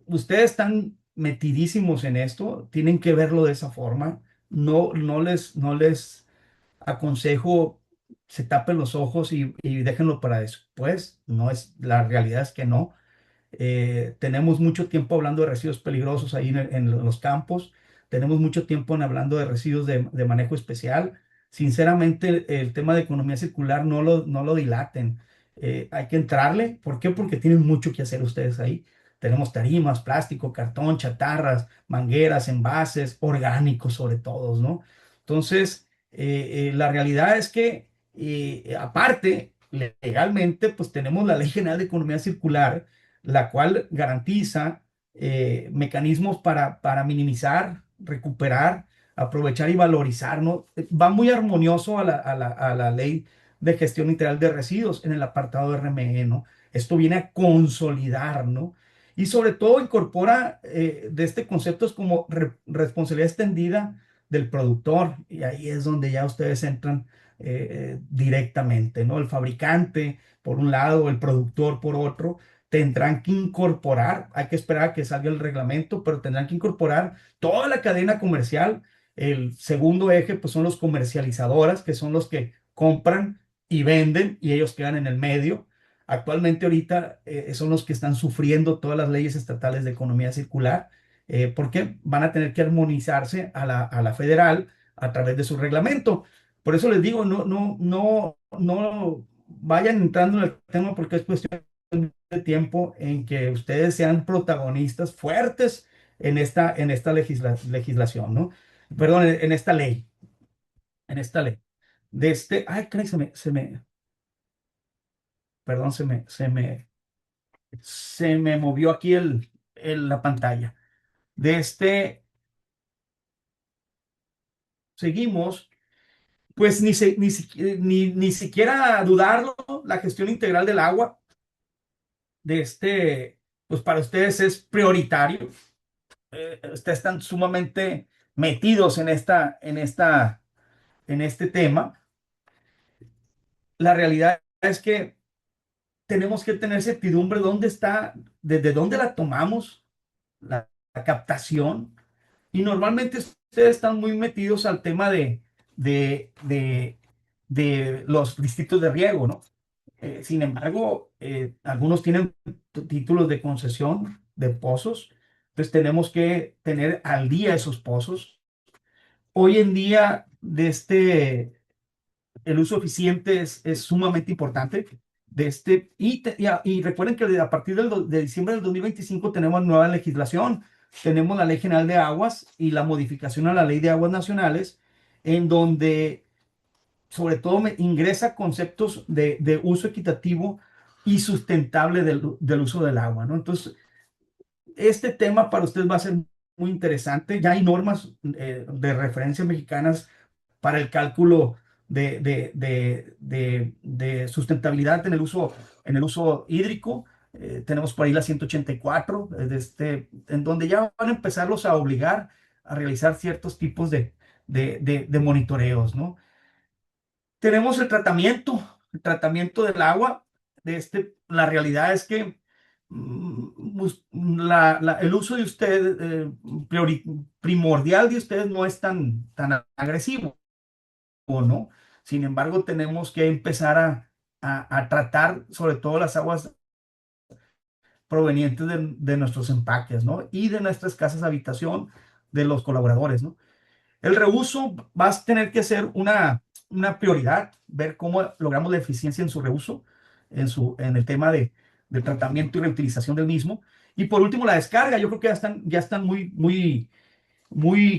ustedes están metidísimos en esto, tienen que verlo de esa forma. No les aconsejo se tapen los ojos y déjenlo para después. No es, la realidad es que no. Tenemos mucho tiempo hablando de residuos peligrosos ahí en los campos. Tenemos mucho tiempo hablando de residuos de manejo especial. Sinceramente, el tema de economía circular no lo dilaten. Hay que entrarle. ¿Por qué? Porque tienen mucho que hacer ustedes ahí. Tenemos tarimas, plástico, cartón, chatarras, mangueras, envases, orgánicos sobre todo, ¿no? Entonces, la realidad es que, aparte, legalmente, pues tenemos la Ley General de Economía Circular, la cual garantiza mecanismos para minimizar, recuperar, aprovechar y valorizar, ¿no? Va muy armonioso a la ley de gestión integral de residuos en el apartado de RME, ¿no? Esto viene a consolidar, ¿no? Y sobre todo incorpora de conceptos como responsabilidad extendida del productor, y ahí es donde ya ustedes entran directamente, ¿no? El fabricante, por un lado, el productor, por otro, tendrán que incorporar, hay que esperar a que salga el reglamento, pero tendrán que incorporar toda la cadena comercial. El segundo eje, pues son los comercializadoras, que son los que compran y venden y ellos quedan en el medio. Actualmente ahorita son los que están sufriendo todas las leyes estatales de economía circular, porque van a tener que armonizarse a la federal a través de su reglamento. Por eso les digo, no vayan entrando en el tema porque es cuestión de tiempo en que ustedes sean protagonistas fuertes en esta legislación, ¿no? Perdón, en esta ley. Ay, caray, perdón, se me movió aquí la pantalla. Seguimos, pues ni siquiera dudarlo, la gestión integral del agua, pues para ustedes es prioritario. Ustedes están sumamente metidos en este tema. La realidad es que tenemos que tener certidumbre dónde está, desde dónde la tomamos, la captación. Y normalmente ustedes están muy metidos al tema de, de, de los distritos de riego, ¿no? Sin embargo, algunos tienen títulos de concesión de pozos, entonces tenemos que tener al día esos pozos. Hoy en día, el uso eficiente es sumamente importante. Y recuerden que a partir de diciembre del 2025 tenemos nueva legislación. Tenemos la Ley General de Aguas y la modificación a la Ley de Aguas Nacionales, en donde sobre todo ingresa conceptos de uso equitativo y sustentable del uso del agua, ¿no? Entonces, este tema para ustedes va a ser muy interesante. Ya hay normas de referencia mexicanas para el cálculo de sustentabilidad en el uso hídrico. Tenemos por ahí la 184, en donde ya van a empezarlos a obligar a realizar ciertos tipos de monitoreos, ¿no? Tenemos el tratamiento del agua. La realidad es que el uso de ustedes, primordial de ustedes no es tan agresivo, ¿no? Sin embargo, tenemos que empezar a tratar sobre todo las aguas provenientes de nuestros empaques, ¿no? Y de nuestras casas de habitación, de los colaboradores, ¿no? El reuso vas a tener que ser una prioridad, ver cómo logramos la eficiencia en su reuso, en el tema de tratamiento y reutilización del mismo. Y por último, la descarga. Yo creo que ya están muy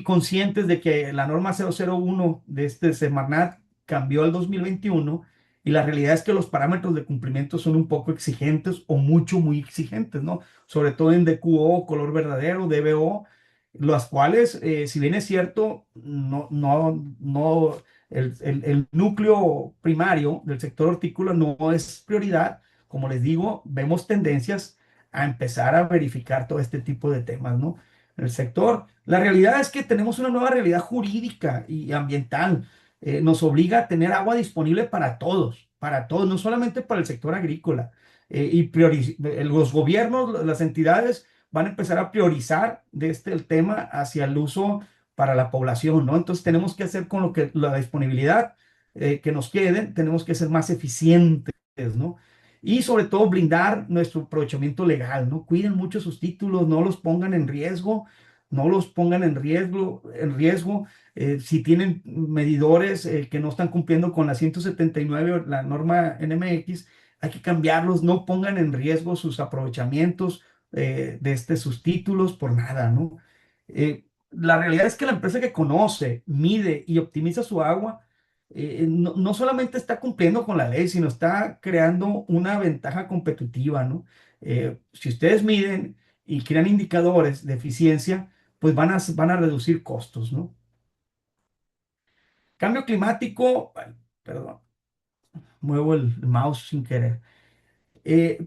conscientes de que la norma 001 de este Semarnat cambió el 2021 y la realidad es que los parámetros de cumplimiento son un poco exigentes o muy exigentes, ¿no? Sobre todo en DQO, color verdadero, DBO, las cuales, si bien es cierto, no, el núcleo primario del sector hortícola no es prioridad. Como les digo, vemos tendencias a empezar a verificar todo este tipo de temas, ¿no? En el sector. La realidad es que tenemos una nueva realidad jurídica y ambiental. Nos obliga a tener agua disponible para todos, no solamente para el sector agrícola. Los gobiernos, las entidades van a empezar a priorizar el tema hacia el uso para la población, ¿no? Entonces tenemos que hacer con la disponibilidad que nos quede, tenemos que ser más eficientes, ¿no? Y sobre todo blindar nuestro aprovechamiento legal, ¿no? Cuiden mucho sus títulos, no los pongan en riesgo, no los pongan en riesgo. Si tienen medidores que no están cumpliendo con la 179, o la norma NMX, hay que cambiarlos, no pongan en riesgo sus aprovechamientos sus títulos por nada, ¿no? La realidad es que la empresa que conoce, mide y optimiza su agua, no solamente está cumpliendo con la ley, sino está creando una ventaja competitiva, ¿no? Si ustedes miden y crean indicadores de eficiencia, pues van a reducir costos, ¿no? Cambio climático, ay, perdón, muevo el mouse sin querer.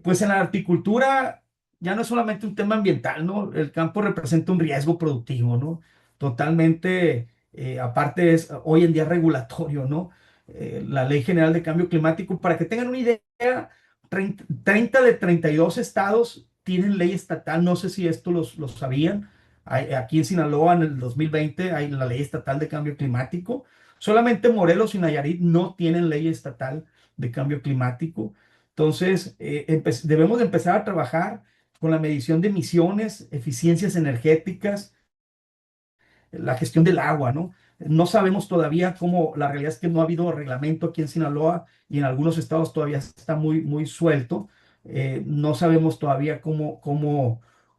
Pues en la horticultura ya no es solamente un tema ambiental, ¿no? El campo representa un riesgo productivo, ¿no? Totalmente, aparte es hoy en día regulatorio, ¿no? La Ley General de Cambio Climático, para que tengan una idea, 30 de 32 estados tienen ley estatal, no sé si esto los sabían. Aquí en Sinaloa en el 2020 hay la ley estatal de cambio climático. Solamente Morelos y Nayarit no tienen ley estatal de cambio climático. Entonces, debemos de empezar a trabajar con la medición de emisiones, eficiencias energéticas, la gestión del agua, ¿no? No sabemos todavía cómo, la realidad es que no ha habido reglamento aquí en Sinaloa y en algunos estados todavía está muy suelto. No sabemos todavía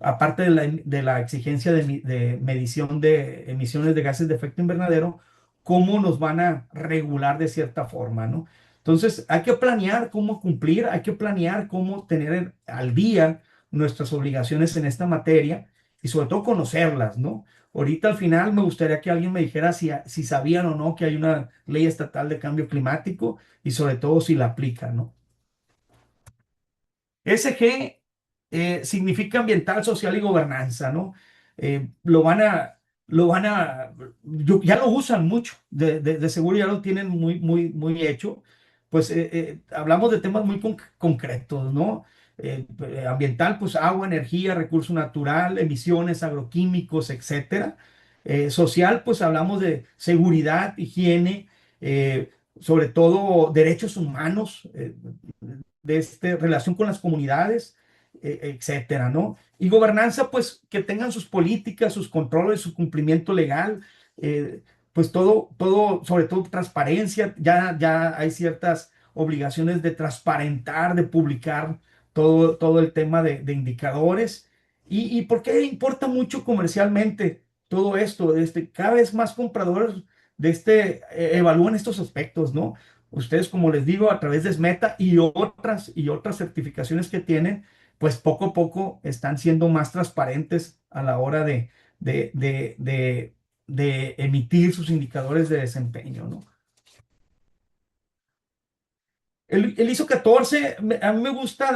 aparte de la exigencia de medición de emisiones de gases de efecto invernadero, cómo nos van a regular de cierta forma, ¿no? Entonces, hay que planear cómo cumplir, hay que planear cómo tener al día nuestras obligaciones en esta materia y sobre todo conocerlas, ¿no? Ahorita al final me gustaría que alguien me dijera si sabían o no que hay una ley estatal de cambio climático y sobre todo si la aplican, ¿no? SG significa ambiental, social y gobernanza, ¿no? Ya lo usan mucho, de seguro ya lo tienen muy hecho. Pues hablamos de temas muy concretos, ¿no? Ambiental, pues agua, energía, recurso natural, emisiones, agroquímicos, etcétera. Social, pues hablamos de seguridad, higiene, sobre todo derechos humanos, relación con las comunidades, etcétera, ¿no? Y gobernanza, pues que tengan sus políticas, sus controles, su cumplimiento legal. pues todo, sobre todo transparencia, ya hay ciertas obligaciones de transparentar, de publicar todo el tema de indicadores. ¿Y por qué importa mucho comercialmente todo esto? Cada vez más compradores evalúan estos aspectos, ¿no? Ustedes, como les digo, a través de SMETA y otras certificaciones que tienen, pues poco a poco están siendo más transparentes a la hora de, de, de, de emitir sus indicadores de desempeño, ¿no? El ISO 14, a mí me gusta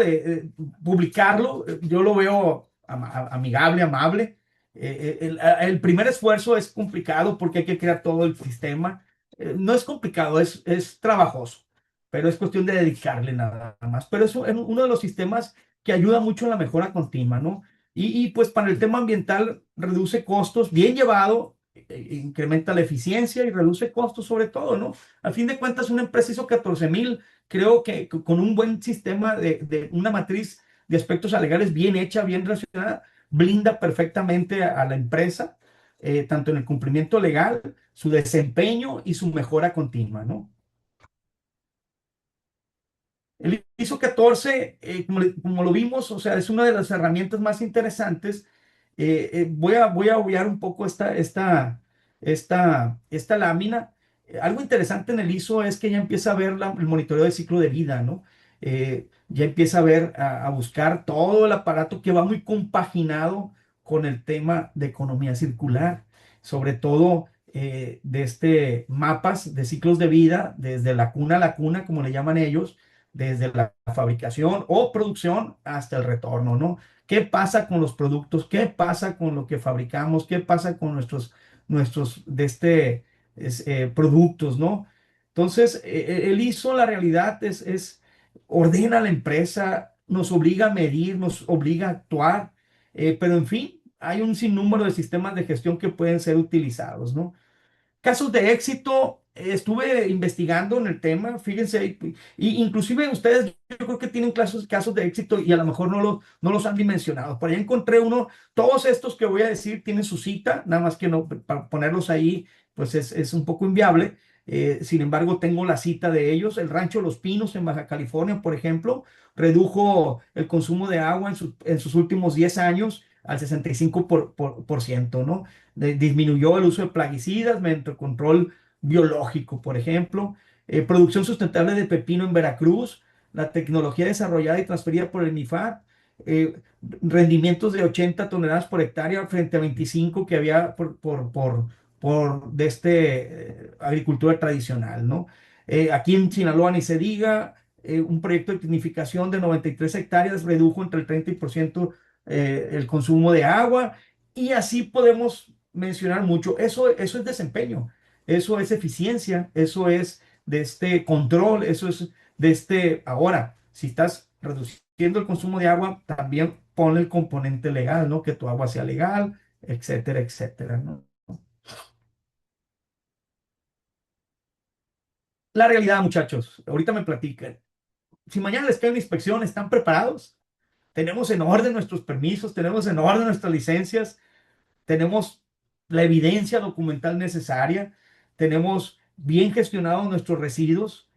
publicarlo, yo lo veo amigable, amable. El primer esfuerzo es complicado porque hay que crear todo el sistema. No es complicado, es trabajoso, pero es cuestión de dedicarle nada más. Pero es uno de los sistemas que ayuda mucho en la mejora continua, ¿no? Y pues para el tema ambiental reduce costos, bien llevado, incrementa la eficiencia y reduce costos sobre todo, ¿no? A fin de cuentas, una empresa hizo 14,000. Creo que con un buen sistema de una matriz de aspectos legales bien hecha, bien relacionada, blinda perfectamente a la empresa, tanto en el cumplimiento legal, su desempeño y su mejora continua, ¿no? El ISO 14, como lo vimos, o sea, es una de las herramientas más interesantes. Voy a obviar un poco esta lámina. Algo interesante en el ISO es que ya empieza a ver el monitoreo de ciclo de vida, ¿no? Ya empieza a ver, a buscar todo el aparato que va muy compaginado con el tema de economía circular, sobre todo mapas de ciclos de vida, desde la cuna a la cuna, como le llaman ellos, desde la fabricación o producción hasta el retorno, ¿no? ¿Qué pasa con los productos? ¿Qué pasa con lo que fabricamos? ¿Qué pasa con nuestros productos, ¿no? Entonces, el ISO, la realidad ordena a la empresa, nos obliga a medir, nos obliga a actuar, pero en fin, hay un sinnúmero de sistemas de gestión que pueden ser utilizados, ¿no? Casos de éxito, estuve investigando en el tema, fíjense, inclusive ustedes yo creo que tienen casos de éxito y a lo mejor no los han dimensionado. Por ahí encontré uno, todos estos que voy a decir tienen su cita, nada más que no, para ponerlos ahí, pues es un poco inviable. Sin embargo, tengo la cita de ellos. El Rancho Los Pinos en Baja California, por ejemplo, redujo el consumo de agua en sus últimos 10 años al 65%, ¿no? Disminuyó el uso de plaguicidas mediante control biológico, por ejemplo. Producción sustentable de pepino en Veracruz, la tecnología desarrollada y transferida por el MIFAD, rendimientos de 80 toneladas por hectárea frente a 25 que había agricultura tradicional, ¿no? Aquí en Sinaloa ni se diga, un proyecto de tecnificación de 93 hectáreas redujo entre el 30% el consumo de agua, y así podemos mencionar mucho. Eso es desempeño, eso es eficiencia, eso es de este control, eso es ahora, si estás reduciendo el consumo de agua, también ponle el componente legal, ¿no? Que tu agua sea legal, etcétera, etcétera, ¿no? La realidad, muchachos, ahorita me platican. Si mañana les cae una inspección, ¿están preparados? Tenemos en orden nuestros permisos, tenemos en orden nuestras licencias, tenemos la evidencia documental necesaria, tenemos bien gestionados nuestros residuos,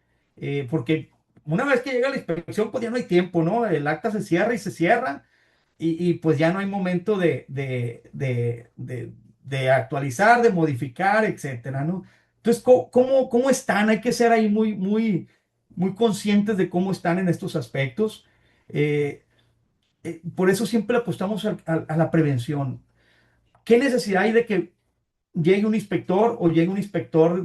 porque una vez que llega la inspección, pues ya no hay tiempo, ¿no? El acta se cierra y se cierra, y pues ya no hay momento de actualizar, de modificar, etcétera, ¿no? Entonces, ¿cómo están? Hay que ser ahí muy, muy, muy conscientes de cómo están en estos aspectos. Eh, por eso siempre apostamos a la prevención. ¿Qué necesidad hay de que llegue un inspector o llegue un inspector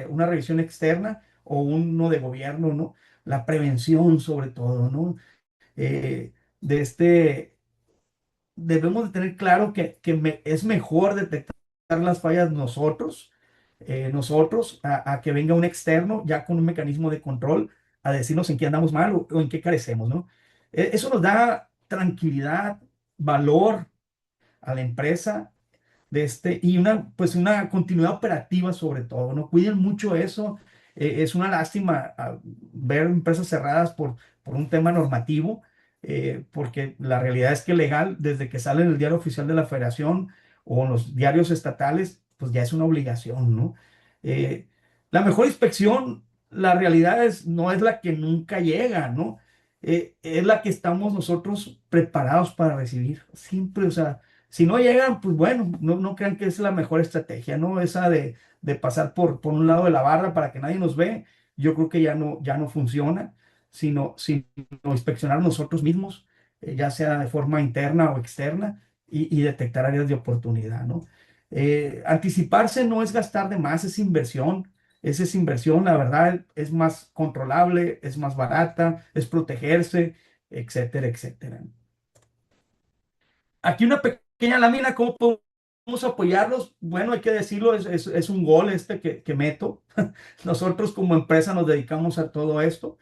una revisión externa o uno de gobierno, ¿no? La prevención sobre todo, ¿no? Eh, de Debemos de tener claro que es mejor detectar las fallas nosotros, a que venga un externo ya con un mecanismo de control a decirnos en qué andamos mal o en qué carecemos, ¿no? Eso nos da tranquilidad, valor a la empresa y pues una continuidad operativa sobre todo, ¿no? Cuiden mucho eso. Es una lástima ver empresas cerradas por un tema normativo, porque la realidad es que legal, desde que sale en el diario oficial de la Federación o en los diarios estatales, pues ya es una obligación, ¿no? Eh, la mejor inspección, la realidad es, no es la que nunca llega, ¿no? Es la que estamos nosotros preparados para recibir. Siempre, o sea, si no llegan, pues bueno, no crean que es la mejor estrategia, ¿no? Esa de pasar por un lado de la barra para que nadie nos ve, yo creo que ya no funciona, sino inspeccionar nosotros mismos, ya sea de forma interna o externa, y detectar áreas de oportunidad, ¿no? Anticiparse no es gastar de más, es inversión. Esa es inversión, la verdad, es más controlable, es más barata, es protegerse, etcétera, etcétera. Aquí una pequeña lámina, ¿cómo podemos apoyarlos? Bueno, hay que decirlo, es un gol este que meto. Nosotros como empresa nos dedicamos a todo esto.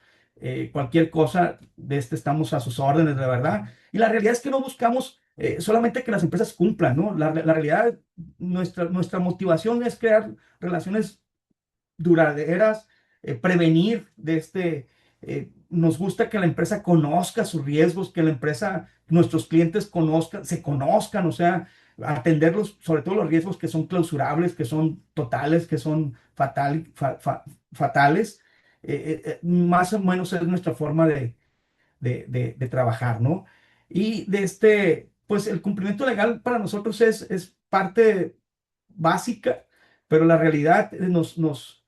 Cualquier cosa de este estamos a sus órdenes, de verdad. Y la realidad es que no buscamos solamente que las empresas cumplan, ¿no? La realidad, nuestra motivación es crear relaciones duraderas, prevenir nos gusta que la empresa conozca sus riesgos, que la empresa, nuestros clientes se conozcan, o sea, atenderlos, sobre todo los riesgos que son clausurables, que son totales, que son fatales. Más o menos es nuestra forma de trabajar, ¿no? Y pues el cumplimiento legal para nosotros es parte básica, pero la realidad nos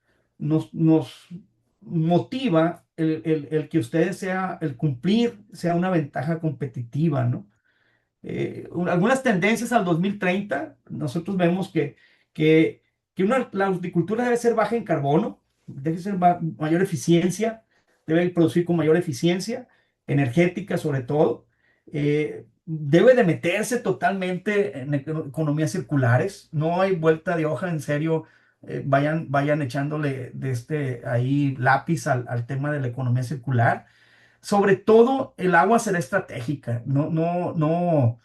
motiva el que ustedes el cumplir sea una ventaja competitiva, ¿no? Algunas tendencias al 2030, nosotros vemos que, la agricultura debe ser baja en carbono, debe ser mayor eficiencia, debe producir con mayor eficiencia energética sobre todo, debe de meterse totalmente en economías circulares, no hay vuelta de hoja, en serio. Vayan echándole ahí lápiz al tema de la economía circular. Sobre todo, el agua será estratégica. No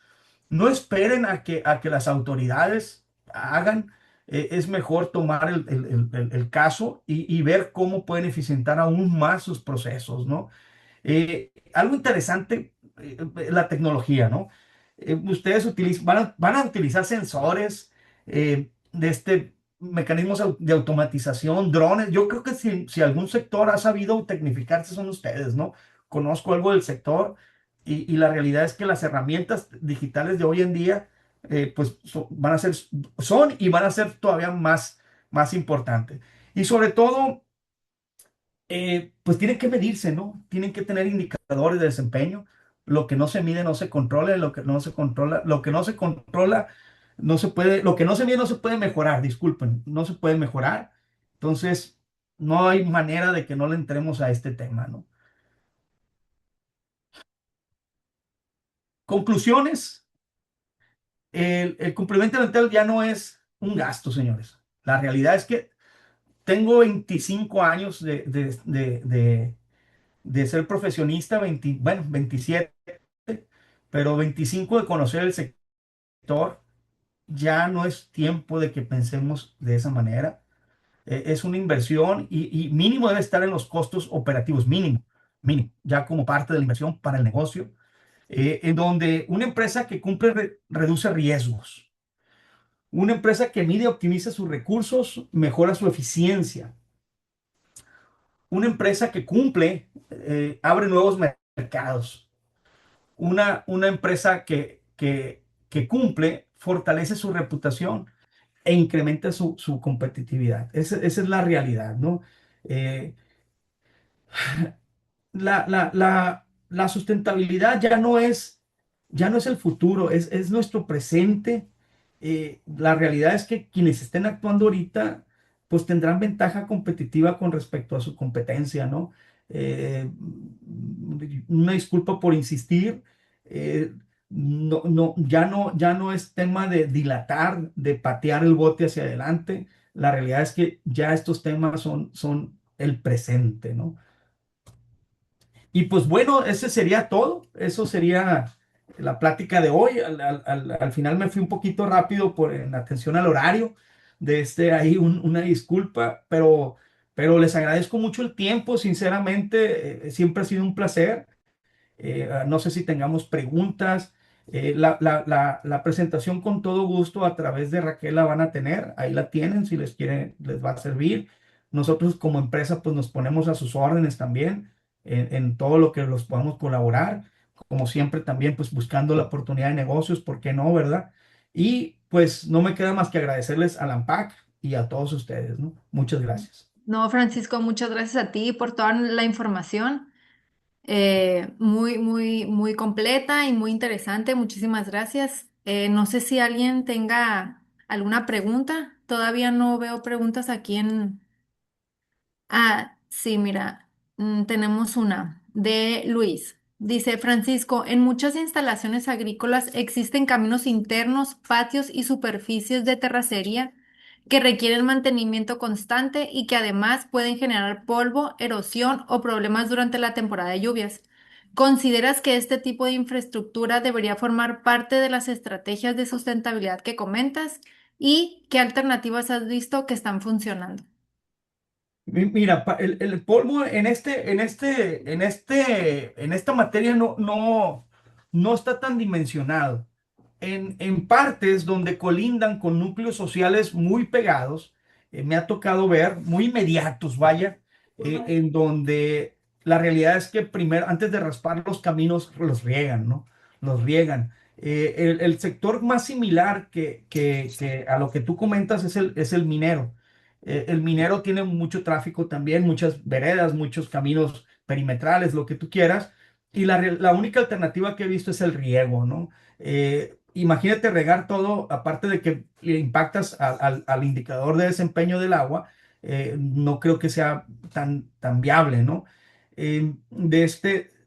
esperen a que las autoridades hagan. Es mejor tomar el caso y ver cómo pueden eficientar aún más sus procesos, ¿no? Algo interesante, la tecnología, ¿no? Ustedes van a utilizar sensores, mecanismos de automatización, drones. Yo creo que si algún sector ha sabido tecnificarse son ustedes, ¿no? Conozco algo del sector y la realidad es que las herramientas digitales de hoy en día, pues son y van a ser todavía más importantes. Y sobre todo, pues tienen que medirse, ¿no? Tienen que tener indicadores de desempeño. Lo que no se mide no se controla, lo que no se controla no se puede, lo que no se mide no se puede mejorar, disculpen, no se puede mejorar. Entonces, no hay manera de que no le entremos a este tema, ¿no? Conclusiones, el complemento dental ya no es un gasto, señores. La realidad es que tengo 25 años de ser profesionista, 20, bueno, 27, pero 25 de conocer el sector. Ya no es tiempo de que pensemos de esa manera. Es una inversión y mínimo debe estar en los costos operativos, mínimo, ya como parte de la inversión para el negocio, en donde una empresa que cumple reduce riesgos. Una empresa que mide y optimiza sus recursos mejora su eficiencia. Una empresa que cumple abre nuevos mercados. Una empresa que cumple fortalece su reputación e incrementa su competitividad. Esa es la realidad, ¿no? Eh, la sustentabilidad ya no es el futuro, es nuestro presente. La realidad es que quienes estén actuando ahorita, pues tendrán ventaja competitiva con respecto a su competencia, ¿no? Eh, una disculpa por insistir. Ya no es tema de dilatar, de patear el bote hacia adelante. La realidad es que ya estos temas son el presente, ¿no? Y pues bueno, ese sería todo. Eso sería la plática de hoy. Al final me fui un poquito rápido en atención al horario. Ahí una disculpa, pero les agradezco mucho el tiempo. Sinceramente, siempre ha sido un placer. No sé si tengamos preguntas. La presentación con todo gusto a través de Raquel la van a tener, ahí la tienen, si les quiere, les va a servir. Nosotros como empresa pues nos ponemos a sus órdenes también en todo lo que los podamos colaborar, como siempre también pues buscando la oportunidad de negocios, ¿por qué no, verdad? Y pues no me queda más que agradecerles a la AMPAC y a todos ustedes, ¿no? Muchas gracias. No, Francisco, muchas gracias a ti por toda la información. Muy, muy, muy completa y muy interesante. Muchísimas gracias. No sé si alguien tenga alguna pregunta. Todavía no veo preguntas aquí en... Ah, sí, mira, tenemos una de Luis. Dice Francisco, en muchas instalaciones agrícolas existen caminos internos, patios y superficies de terracería que requieren mantenimiento constante y que además pueden generar polvo, erosión o problemas durante la temporada de lluvias. ¿Consideras que este tipo de infraestructura debería formar parte de las estrategias de sustentabilidad que comentas? ¿Y qué alternativas has visto que están funcionando? Mira, el polvo en esta materia no está tan dimensionado. En partes donde colindan con núcleos sociales muy pegados, me ha tocado ver, muy inmediatos, vaya, en donde la realidad es que primero, antes de raspar los caminos, los riegan, ¿no? Los riegan. El sector más similar que a lo que tú comentas es el minero. El minero tiene mucho tráfico también, muchas veredas, muchos caminos perimetrales, lo que tú quieras. Y la única alternativa que he visto es el riego, ¿no? Imagínate regar todo, aparte de que le impactas al indicador de desempeño del agua, no creo que sea tan viable, ¿no?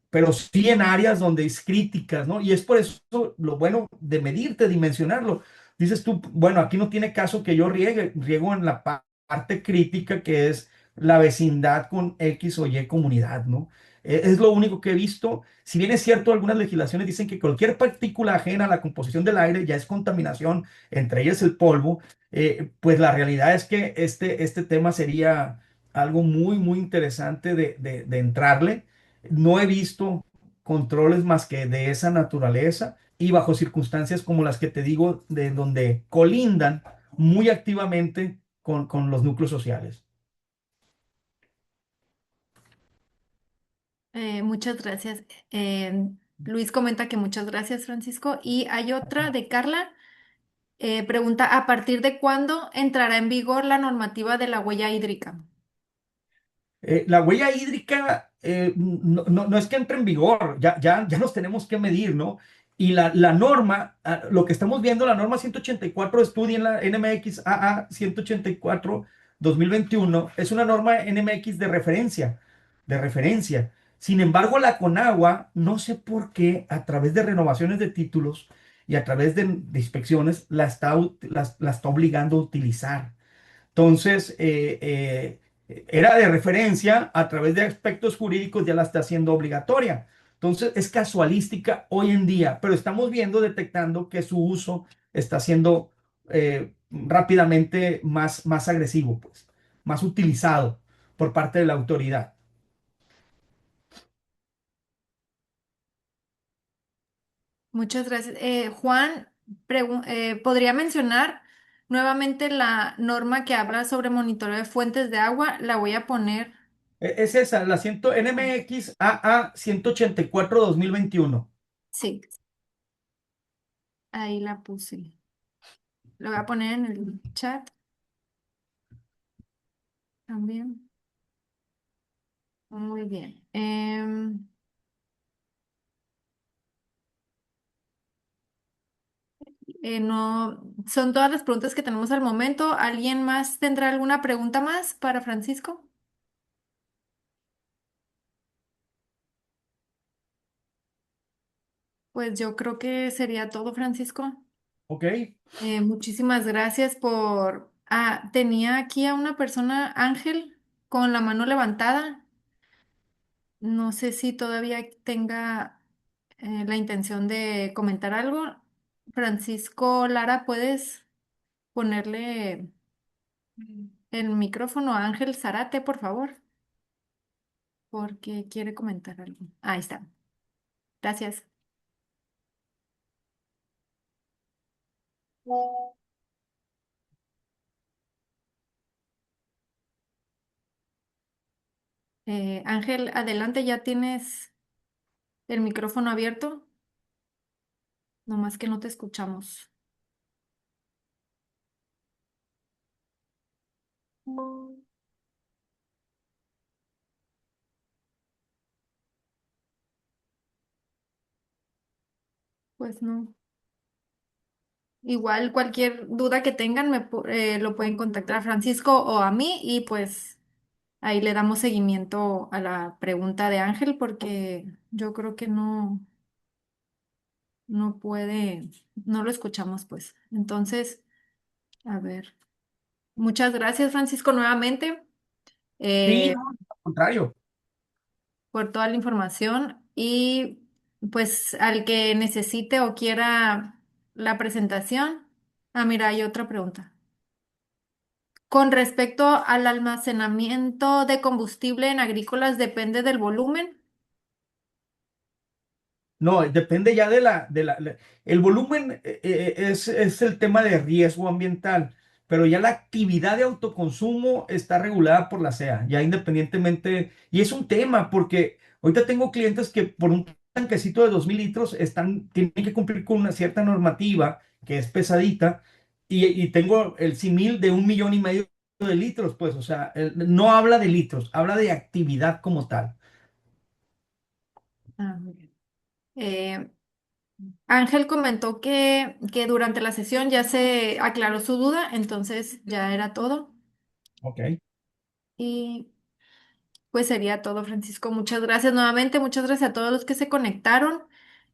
Pero sí en áreas donde es críticas, ¿no? Y es por eso lo bueno de medirte, dimensionarlo. Dices tú, bueno, aquí no tiene caso que yo riego en la parte crítica que es la vecindad con X o Y comunidad, ¿no? Es lo único que he visto. Si bien es cierto, algunas legislaciones dicen que cualquier partícula ajena a la composición del aire ya es contaminación, entre ellas el polvo, pues la realidad es que este tema sería algo muy, muy interesante de entrarle. No he visto controles más que de esa naturaleza y bajo circunstancias como las que te digo, de donde colindan muy activamente con los núcleos sociales. Muchas gracias. Eh, Luis comenta que muchas gracias, Francisco. Y hay otra de Carla. Pregunta, ¿a partir de cuándo entrará en vigor la normativa de la huella hídrica? La huella hídrica no es que entre en vigor, ya nos tenemos que medir, ¿no? Y la norma, lo que estamos viendo, la norma 184, estudia en la NMX AA 184-2021, es una norma NMX de referencia. Sin embargo, la Conagua, no sé por qué, a través de renovaciones de títulos y a través de inspecciones, la está obligando a utilizar. Entonces, era de referencia, a través de aspectos jurídicos ya la está haciendo obligatoria. Entonces, es casualística hoy en día, pero estamos viendo, detectando que su uso está siendo rápidamente más agresivo, pues, más utilizado por parte de la autoridad. Muchas gracias. Juan, ¿podría mencionar nuevamente la norma que habla sobre monitoreo de fuentes de agua? La voy a poner. Es esa, la NMX AA 184-2021. Sí, ahí la puse. Lo voy a poner en el chat también. Muy bien. No, son todas las preguntas que tenemos al momento. ¿Alguien más tendrá alguna pregunta más para Francisco? Pues yo creo que sería todo, Francisco. ¿Ok? Muchísimas gracias por... Ah, tenía aquí a una persona, Ángel, con la mano levantada. No sé si todavía tenga la intención de comentar algo. Francisco Lara, ¿puedes ponerle el micrófono a Ángel Zarate, por favor? Porque quiere comentar algo. Ahí está. Gracias. Ángel, adelante, ya tienes el micrófono abierto, nomás que no te escuchamos. Pues no. Igual cualquier duda que tengan lo pueden contactar a Francisco o a mí y pues ahí le damos seguimiento a la pregunta de Ángel porque yo creo que no puede, no lo escuchamos pues. Entonces, a ver, muchas gracias Francisco nuevamente Sí, eh, no, al contrario. por toda la información y pues al que necesite o quiera la presentación. Ah, mira, hay otra pregunta. Con respecto al almacenamiento de combustible en agrícolas, ¿depende del volumen? No, depende ya el volumen es el tema de riesgo ambiental, pero ya la actividad de autoconsumo está regulada por la CEA, ya independientemente, y es un tema porque ahorita tengo clientes que por un tanquecito de 2000 litros tienen que cumplir con una cierta normativa que es pesadita, y tengo el símil de 1,5 millones de litros, pues, o sea, no habla de litros, habla de actividad como tal. Ah, muy bien. Eh, Ángel comentó que durante la sesión ya se aclaró su duda, entonces ya era todo. Ok. Y pues sería todo, Francisco. Muchas gracias nuevamente, muchas gracias a todos los que se conectaron.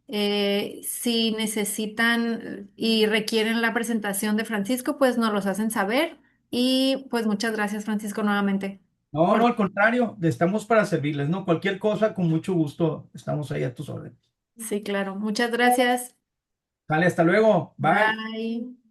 Si necesitan y requieren la presentación de Francisco, pues nos los hacen saber. Y pues muchas gracias, Francisco, nuevamente. No, no, Por... al contrario, estamos para servirles, ¿no? Cualquier cosa, con mucho gusto, estamos ahí a tus órdenes. Sí, claro. Muchas gracias. Sale, hasta luego, bye. Bye.